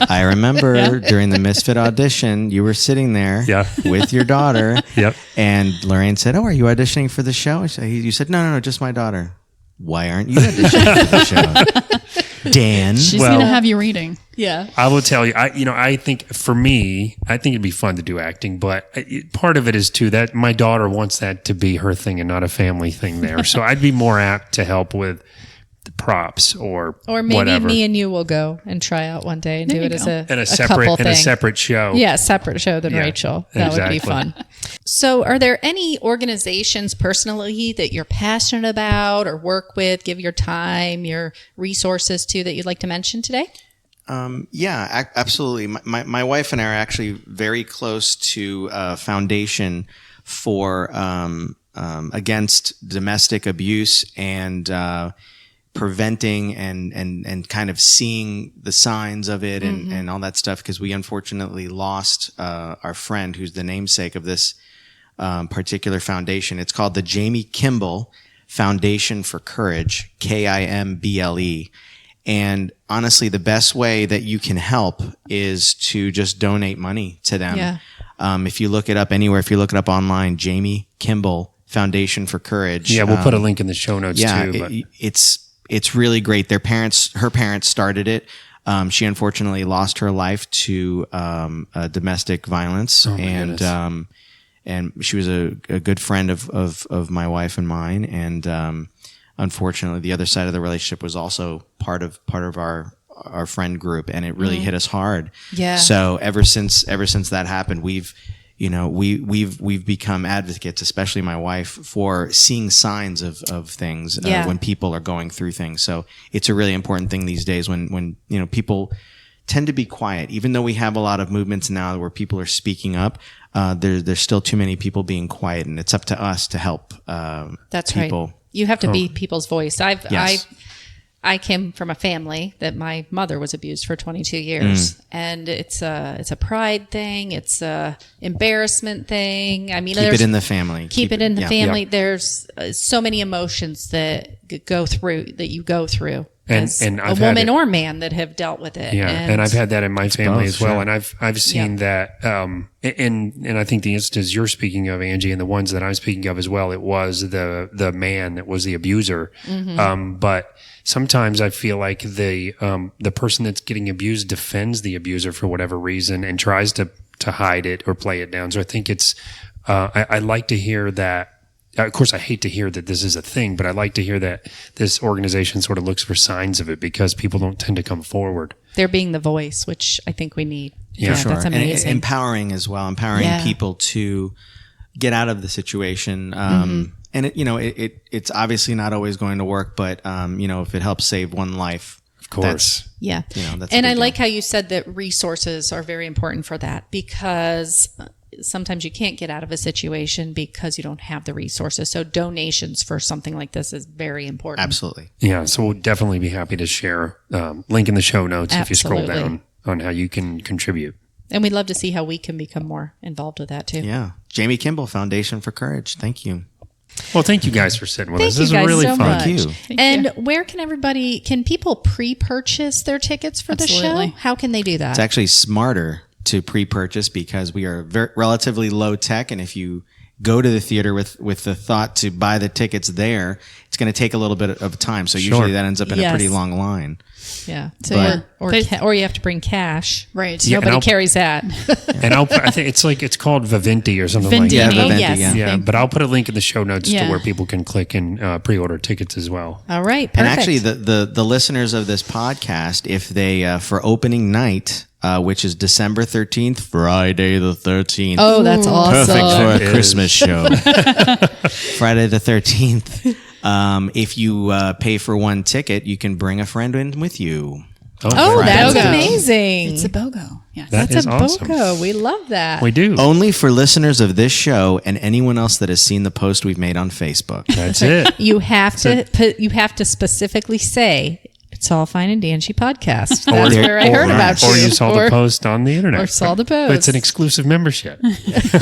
I remember during the Misfit audition, you were sitting there with your daughter. Yep. And Lorraine said, "Oh, are you auditioning for the show?" You said, No, just my daughter. Why aren't you auditioning for the show? Dan. she's gonna have you reading. Yeah. I will tell you, I think for me, I think it'd be fun to do acting, but part of it is too that my daughter wants that to be her thing and not a family thing there. So I'd be more apt to help with the props or maybe whatever. me and you will go and try out one day and There do you it as go. a couple thing. a separate show. Yeah, separate show than Yeah, Rachel. That would be exactly. fun. So are there any organizations personally that you're passionate about or work with, give your time, your resources to, that you'd like to mention today? Yeah, absolutely. My wife and I are actually very close to a foundation for against domestic abuse and preventing and kind of seeing the signs of it and all that stuff, because we unfortunately lost our friend who's the namesake of this particular foundation. It's called the Jamie Kimble Foundation for Courage, Kimble. And honestly, the best way that you can help is to just donate money to them. Yeah. If you look it up anywhere, if you look it up online, Jamie Kimble Foundation for Courage. Yeah, we'll put a link in the show notes Yeah, too. But it's really great. Her parents started it. She unfortunately lost her life to domestic violence, and she was a good friend of my wife and mine. And unfortunately, the other side of the relationship was also part of our friend group, and it really hit us hard. Yeah. So ever since that happened, we've become advocates, especially my wife, for seeing signs of things when people are going through things. So it's a really important thing these days when people tend to be quiet. Even though we have a lot of movements now where people are speaking up, there's still too many people being quiet, and it's up to us to help. That's people. right. You have to be people's voice. Yes. I came from a family that my mother was abused for 22 years, and it's a pride thing. It's a embarrassment thing. I mean, Keep it in the family. Keep it in the yeah. family. Yep. There's so many emotions that you go through as and a I've had woman it. or man that have dealt with it. Yeah, and I've had that in my family both, as well, sure. and I've seen that, and I think the instances you're speaking of, Angie, and the ones that I'm speaking of as well, it was the man that was the abuser. But sometimes I feel like the person that's getting abused defends the abuser for whatever reason and tries to hide it or play it down. So I think it's I like to hear that. Of course, I hate to hear that this is a thing, but I like to hear that this organization sort of looks for signs of it because people don't tend to come forward. They're being the voice, which I think we need. Yeah, Sure. That's amazing. And empowering as well, empowering people to get out of the situation. And it's obviously not always going to work, but if it helps save one life, Of course. Yeah. that's and a I big like deal. how you said that resources are very important for that because sometimes you can't get out of a situation because you don't have the resources. So donations for something like this is very important. Absolutely. Yeah, so we'll definitely be happy to share link in the show notes if you scroll Absolutely. down on how you can contribute. And we'd love to see how we can become more involved with that too. Yeah. Jamie Kimble, Foundation for Courage. Thank you. Well, thank you guys for sitting with Thank us. you This is guys really so fun. much. Thank you. And where can people pre-purchase their tickets for the Absolutely. show? How can they do that? It's actually smarter to pre-purchase because we are relatively low tech, and if you go to the theater with the thought to buy the tickets there, it's going to take a little bit of time. So usually that ends up in a pretty long line. Yeah. So But- or you have to bring cash. Right. Yeah, and Nobody I'll- carries that. And I think it's called Viventi or something like Vindini. that. Yeah, Oh, Vivendi, yes. yeah. Yeah, but I'll put a link in the show notes to Yeah. where people can click and pre-order tickets as well. All right. Perfect. And actually, the listeners of this podcast, if they for opening night, which is December 13th, Friday the 13th. Oh, that's awesome. Perfect for It a is. Christmas show. Friday the 13th. If you pay for one ticket, you can bring a friend in with you. Oh, that's BOGO. amazing. It's a BOGO. Yes. That That's is a awesome. BOGO. We love that. We do. Only for listeners of this show and anyone else that has seen the post we've made on Facebook. That's it. You have to specifically say it's All Fine and Danjee podcast. That's where I heard about you. Or you saw the post on the internet. Or saw the But it's post. an exclusive membership.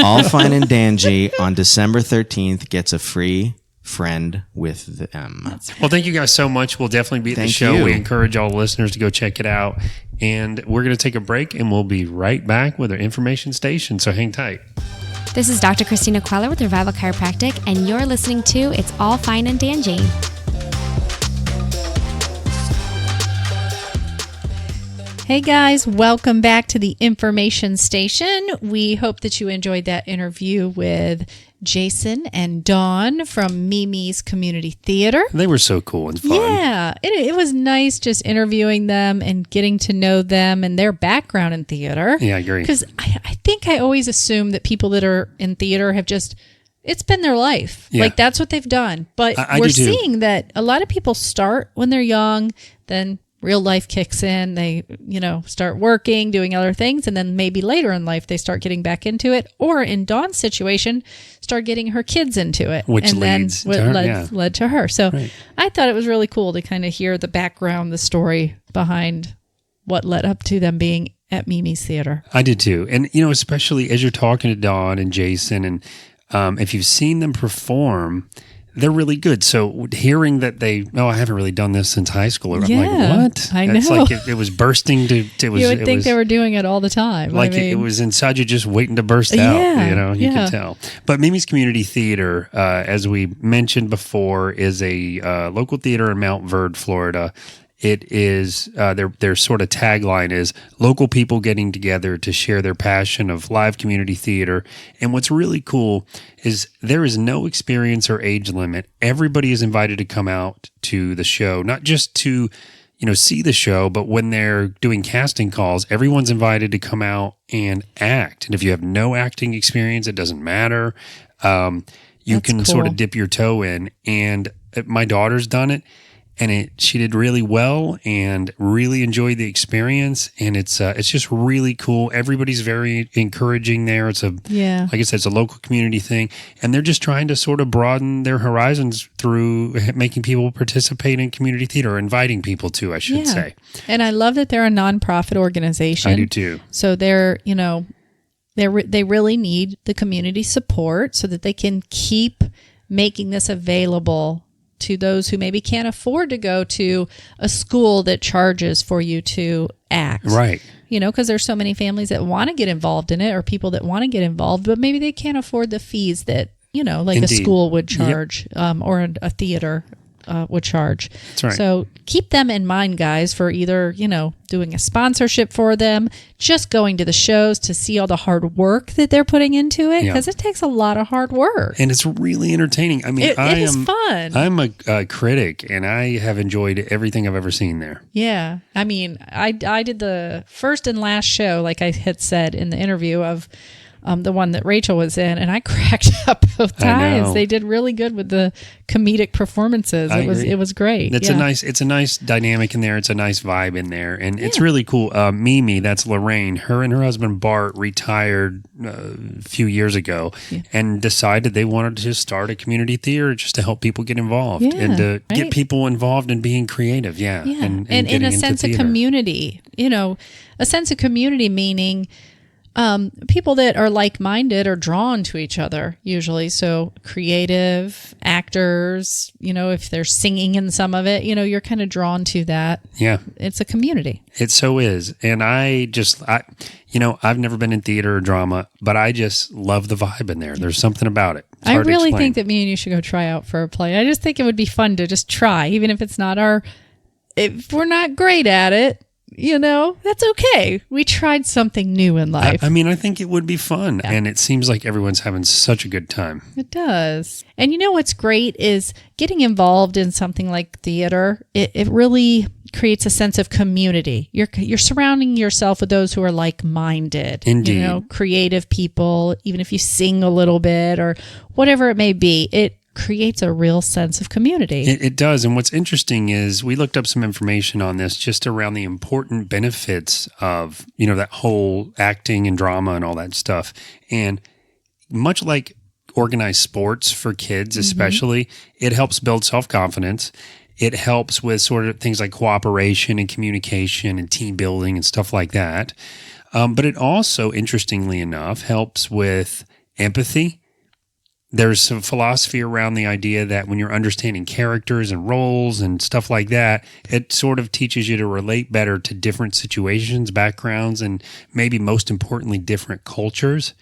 All Fine and Danjee on December 13th gets a free friend with them. Well, thank you guys so much. We'll definitely be at the Thank show. you. We encourage all the listeners to go check it out. And we're going to take a break, and we'll be right back with our information station. So hang tight. This is Dr. Christina Queller with Revival Chiropractic, and you're listening to It's All Fine and Danjee. Hey guys, welcome back to the information station. We hope that you enjoyed that interview with Jason and Dawn from MiMi's Community Theater. They were so cool and fun. Yeah, it was nice just interviewing them and getting to know them and their background in theater. Yeah, I agree. Because I think I always assume that people that are in theater have just, it's been their life. Yeah. Like that's what they've done. But I we're do too. seeing that a lot of people start when they're young, then real life kicks in. They, start working, doing other things. And then maybe later in life, they start getting back into it. Or in Dawn's situation, start getting her kids into it. Which and leads then to her, led, yeah. led to her. So Right. I thought it was really cool to kind of hear the background, the story behind what led up to them being at MiMi's Theater. I did too. And, especially as you're talking to Dawn and Jason, and if you've seen them perform, they're really good. So hearing that I haven't really done this since high school. I'm Yeah, like, what? I It's know. like it was bursting to, it was, You would it think was, they were doing it all the time. like it was inside you just waiting to burst out, Yeah, you yeah. could tell. But MiMi's Community Theater, as we mentioned before, is a local theater in Montverde, Florida. It is their sort of tagline is local people getting together to share their passion of live community theater. And what's really cool is there is no experience or age limit. Everybody is invited to come out to the show, not just to see the show, but when they're doing casting calls, everyone's invited to come out and act. And if you have no acting experience, it doesn't matter. You That's can sort cool. of dip your toe in. And my daughter's done it. And she did really well and really enjoyed the experience. And it's just really cool. Everybody's very encouraging there. It's like I said, it's a local community thing. And they're just trying to sort of broaden their horizons through making people participate in community theater, or inviting people to, I should say. And I love that they're a nonprofit organization. I do too. So they're, they really need the community support so that they can keep making this available to those who maybe can't afford to go to a school that charges for you to act. Right. Because there's so many families that want to get involved in it, or people that want to get involved, but maybe they can't afford the fees that, like Indeed. a school would charge, or a theater would charge. That's right. So keep them in mind, guys, for either, doing a sponsorship for them, just going to the shows to see all the hard work that they're putting into it, because it takes a lot of hard work. And it's really entertaining. I mean, it is fun. I'm a critic, and I have enjoyed everything I've ever seen there. Yeah. I mean, I did the first and last show, like I had said in the interview, of the one that Rachel was in, and I cracked up both times. They did really good with the comedic performances. It was great. It's a nice dynamic in there. It's a nice vibe in there, and it's really cool. Mimi, that's Lorraine. Her and her husband Bart retired a few years ago, and decided they wanted to start a community theater just to help people get involved and to get people involved in being creative. And in a sense of community. A sense of community meaning. People that are like-minded are drawn to each other usually. So creative actors, if they're singing in some of it, you're kind of drawn to that. Yeah. It's a community. It so is. And I've never been in theater or drama, but I just love the vibe in there. There's something about it. I really think that me and you should go try out for a play. I just think it would be fun to just try, even if it's not if we're not great at it. That's okay. We tried something new in life. I mean, I think it would be fun. And it seems like everyone's having such a good time. It does. And what's great is getting involved in something like theater. It really creates a sense of community. You're surrounding yourself with those who are like-minded. Indeed. Creative people, even if you sing a little bit or whatever it may be. It creates a real sense of community. It does. And what's interesting is we looked up some information on this just around the important benefits of, that whole acting and drama and all that stuff. And much like organized sports for kids, especially, it helps build self-confidence. It helps with sort of things like cooperation and communication and team building and stuff like that. But it also, interestingly enough, helps with empathy. There's some philosophy around the idea that when you're understanding characters and roles and stuff like that, it sort of teaches you to relate better to different situations, backgrounds, and maybe most importantly, different cultures.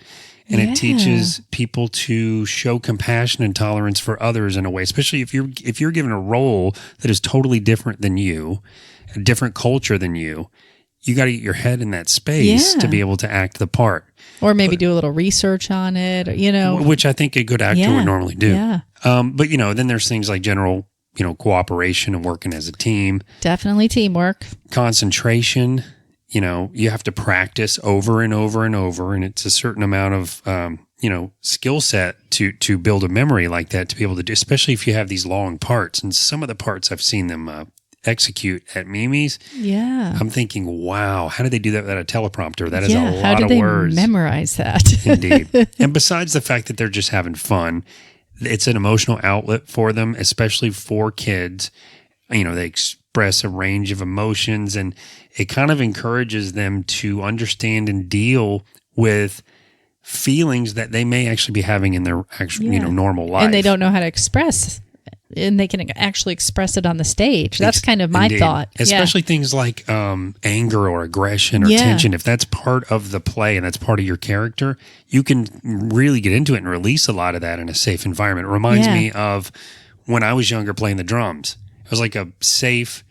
And it teaches people to show compassion and tolerance for others in a way, especially if you're given a role that is totally different than you, a different culture than you got to get your head in that space to be able to act the part. Or maybe do a little research on it, Which I think a good actor would normally do. Yeah. But, then there's things like general, cooperation and working as a team. Definitely teamwork. Concentration. You have to practice over and over and over, and it's a certain amount of, skill set to build a memory like that to be able to do, especially if you have these long parts. And some of the parts I've seen them execute at MiMi's. Yeah. I'm thinking, wow, how did they do that without a teleprompter? That is a lot of words. How did they memorize that? Indeed. And besides the fact that they're just having fun, it's an emotional outlet for them, especially for kids. They express a range of emotions, and it kind of encourages them to understand and deal with feelings that they may actually be having in their actual, normal life. And they don't know how to express, and they can actually express it on the stage. That's kind of my thought. Especially things like anger or aggression or tension. If that's part of the play and that's part of your character, you can really get into it and release a lot of that in a safe environment. It reminds me of when I was younger playing the drums. It was like a safe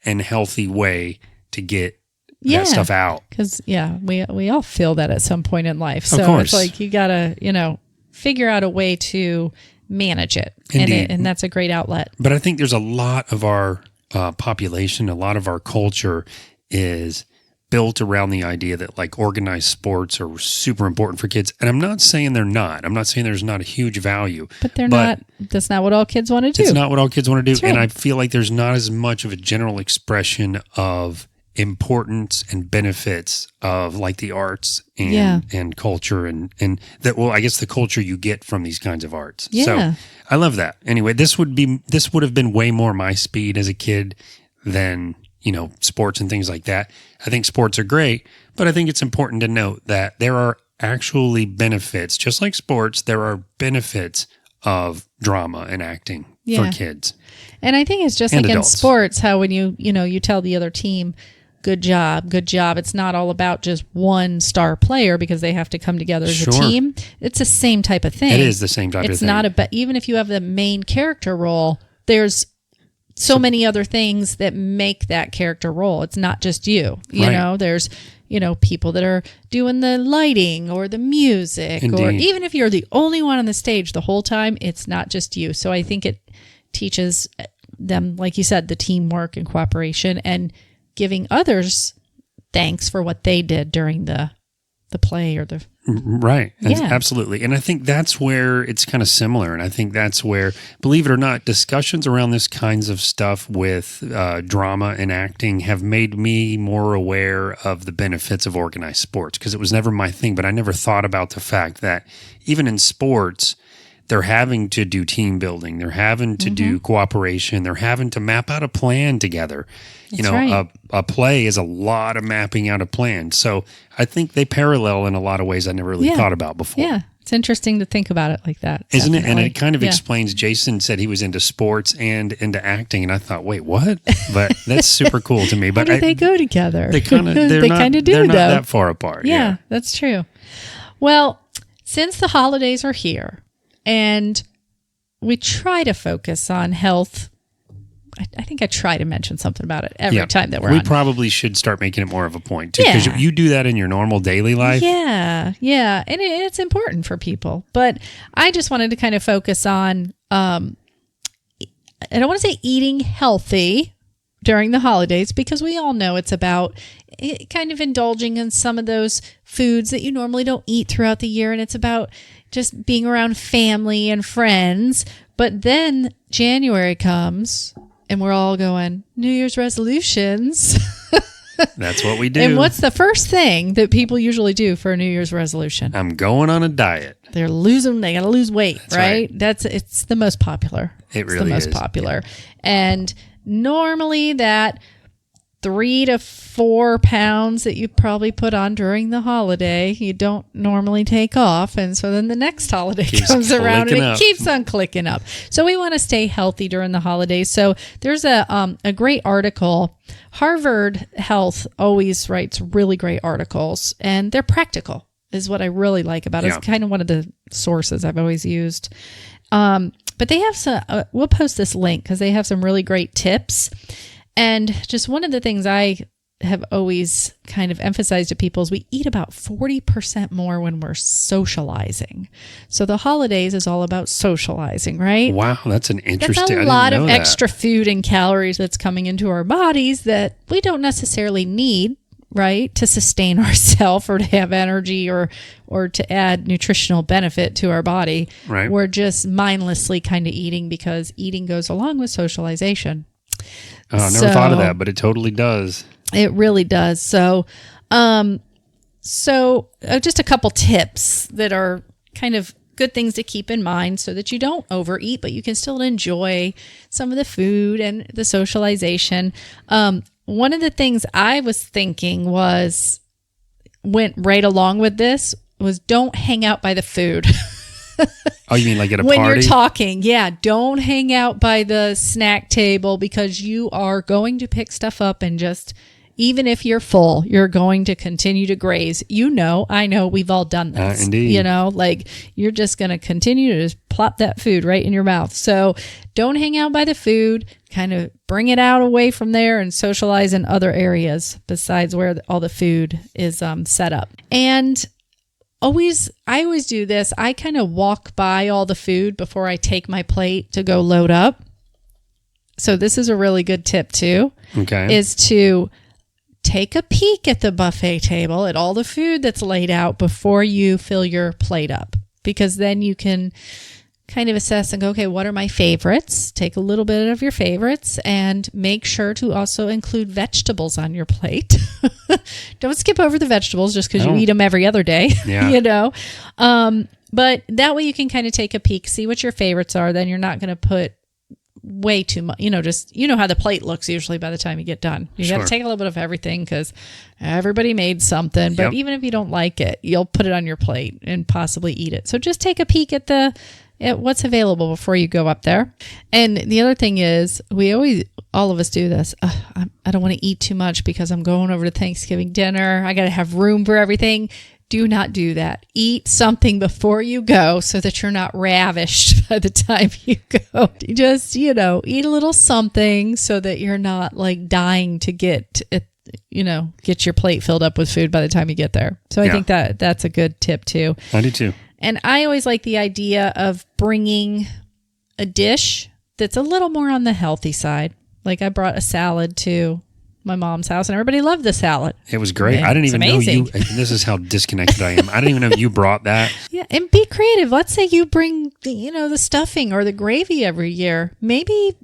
and healthy way to get that stuff out. Because, we all feel that at some point in life. So it's like you got to, figure out a way to manage it. And that's a great outlet. But I think there's a lot of our population, a lot of our culture is built around the idea that like organized sports are super important for kids. And I'm not saying they're not. I'm not saying there's not a huge value. But that's not what all kids want to do. It's not what all kids want to do. That's right. And I feel like there's not as much of a general expression of importance and benefits of like the arts and culture and that, well, I guess the culture you get from these kinds of arts. Yeah. So I love that. Anyway, this would have been way more my speed as a kid than, sports and things like that. I think sports are great, but I think it's important to note that there are actually benefits, just like sports, there are benefits of drama and acting for kids. And I think it's just and like adults. in sports, how when you tell the other team, good job. It's not all about just one star player because they have to come together as a team. It's the same type of thing. It is the same type of thing. It's not about, even if you have the main character role, there's so many other things that make that character role. It's not just you. You know, there's, people that are doing the lighting or the music. Indeed. Or even if you're the only one on the stage the whole time, it's not just you. So I think it teaches them, like you said, the teamwork and cooperation and giving others thanks for what they did during the play or the... Right. Absolutely. And I think that's where it's kind of similar. And I think that's where, believe it or not, discussions around this kinds of stuff with drama and acting have made me more aware of the benefits of organized sports, because it was never my thing, but I never thought about the fact that even in sports, they're having to do team building. They're having to do cooperation. They're having to map out a plan together. A play is a lot of mapping out a plan. So I think they parallel in a lot of ways I never really thought about before. Yeah, it's interesting to think about it like that. Isn't definitely. it? And it kind of explains, Jason said he was into sports and into acting. And I thought, wait, what? But that's super cool to me. But how do they go together? They kind of do, they're not that far apart. Yeah, that's true. Well, since the holidays are here, and we try to focus on health. I think I try to mention something about it every time that we're on. We probably should start making it more of a point, too, because you do that in your normal daily life. Yeah. And it's important for people. But I just wanted to kind of focus on, I don't want to say eating healthy during the holidays, because we all know it's about kind of indulging in some of those foods that you normally don't eat throughout the year. And it's about just being around family and friends. But then January comes and we're all going, New Year's resolutions. That's what we do. And what's the first thing that people usually do for a New Year's resolution? I'm going on a diet. They got to lose weight, That's right? It's the most popular. It's the most popular. And normally that 3 to 4 pounds that you probably put on during the holiday, you don't normally take off. And so then the next holiday comes around and it keeps on clicking up. So we want to stay healthy during the holidays. So there's a great article. Harvard Health always writes really great articles, and they're practical is what I really like about it. It's kind of one of the sources I've always used. But they have some, we'll post this link because they have some really great tips. And just one of the things I have always kind of emphasized to people is we eat about 40% more when we're socializing. So the holidays is all about socializing, right? Wow, that's an interesting. That's a lot of extra food and calories that's coming into our bodies that we don't necessarily need, right, to sustain ourselves or to have energy or to add nutritional benefit to our body. Right. We're just mindlessly kind of eating because eating goes along with socialization. Oh, I never thought of that, but it totally does. It really does. So, just a couple tips that are kind of good things to keep in mind so that you don't overeat, but you can still enjoy some of the food and the socialization. One of the things I was thinking went right along with this was don't hang out by the food. Oh, you mean like at a when party? When you're talking, don't hang out by the snack table because you are going to pick stuff up and just, even if you're full, you're going to continue to graze. I know we've all done this. Indeed. Like you're just going to continue to just plop that food right in your mouth. So don't hang out by the food, kind of bring it out away from there and socialize in other areas besides where all the food is set up. And I always do this. I kind of walk by all the food before I take my plate to go load up. So this is a really good tip too. Okay. Is to take a peek at the buffet table at all the food that's laid out before you fill your plate up, because then you can kind of assess and go, okay, what are my favorites? Take a little bit of your favorites and make sure to also include vegetables on your plate. Don't skip over the vegetables just because you eat them every other day, But that way you can kind of take a peek, see what your favorites are. Then you're not going to put way too much, how the plate looks usually by the time you get done. You got to take a little bit of everything because everybody made something. But even if you don't like it, you'll put it on your plate and possibly eat it. So just take a peek at the at what's available before you go up there. And the other thing is, all of us do this. I don't want to eat too much because I'm going over to Thanksgiving dinner. I got to have room for everything. Do not do that. Eat something before you go so that you're not ravished by the time you go. Just, eat a little something so that you're not like dying to get your plate filled up with food by the time you get there. So I think that's a good tip too. I do too. And I always like the idea of bringing a dish that's a little more on the healthy side. Like I brought a salad to my mom's house and everybody loved the salad. It was great. I didn't even know you. This is how disconnected I am. I didn't even know you brought that. Yeah, and be creative. Let's say you bring the stuffing or the gravy every year. Maybe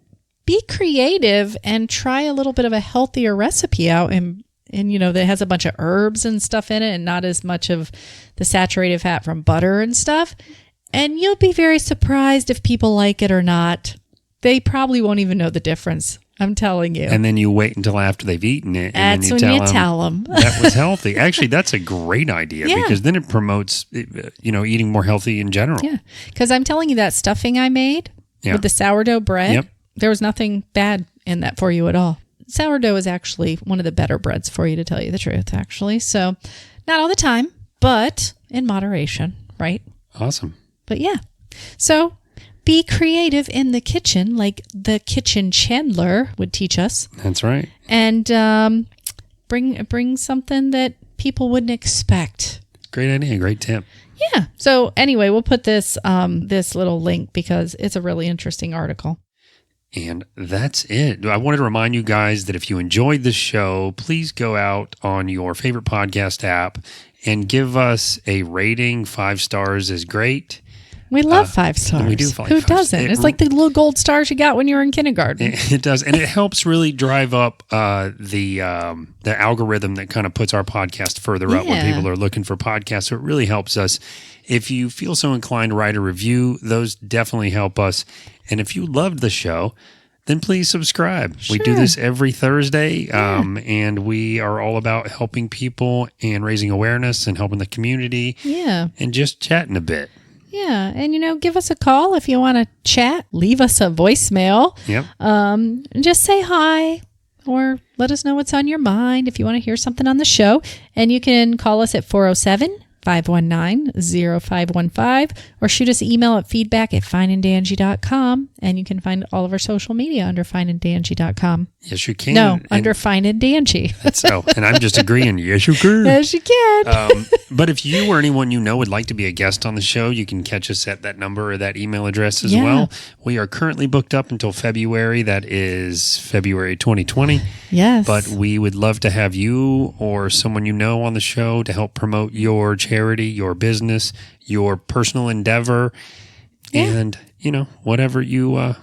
be creative and try a little bit of a healthier recipe out and that has a bunch of herbs and stuff in it and not as much of the saturated fat from butter and stuff. And you'll be very surprised if people like it or not. They probably won't even know the difference. I'm telling you. And then you wait until after they've eaten it. And that's then when you tell them. That was healthy. Actually, that's a great idea because then it promotes, eating more healthy in general. Yeah. Because I'm telling you that stuffing I made with the sourdough bread, there was nothing bad in that for you at all. Sourdough is actually one of the better breads for you, to tell you the truth, actually. So not all the time, but in moderation, right? Awesome. But yeah. So be creative in the kitchen, like the kitchen chandler would teach us. That's right. And bring something that people wouldn't expect. Great idea. Great tip. Yeah. So anyway, we'll put this little link because it's a really interesting article. And that's it. I wanted to remind you guys that if you enjoyed this show, please go out on your favorite podcast app and give us a rating. 5 stars is great. We love 5 stars. We do. Who doesn't? It's like the little gold stars you got when you were in kindergarten. It does, and it helps really drive up the algorithm that kind of puts our podcast further up when people are looking for podcasts. So it really helps us. If you feel so inclined to write a review, those definitely help us. And if you loved the show, then please subscribe. Sure. We do this every Thursday, and we are all about helping people and raising awareness and helping the community. Yeah, and just chatting a bit. Yeah, and give us a call if you want to chat. Leave us a voicemail. Yep. Just say hi or let us know what's on your mind if you want to hear something on the show. And you can call us at 407-519-0515 or shoot us an email at feedback@fineanddanjee.com. And you can find all of our social media under fineanddanjee.com. Yes, you can. No, under Fine and Danjee. So, and I'm just agreeing. Yes, you can. Yes, you can. But if you or anyone you know would like to be a guest on the show, you can catch us at that number or that email address as well. We are currently booked up until February. That is February 2020. Yes. But we would love to have you or someone you know on the show to help promote your charity, your business, your personal endeavor, and whatever you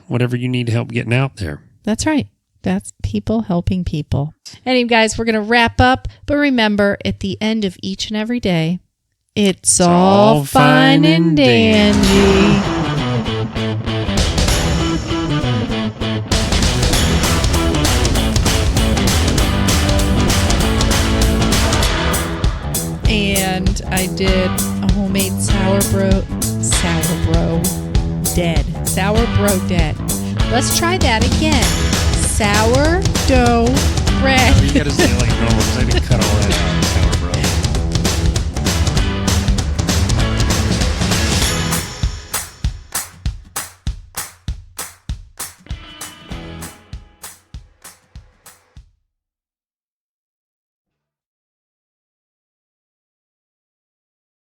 need help getting out there. That's right. That's people helping people. Anyway, guys, we're going to wrap up. But remember, at the end of each and every day, it's all fine and dandy. And I did a homemade sourdough dead. Let's try that again. Sourdough bread. You got to say it like normal because I didn't cut all that.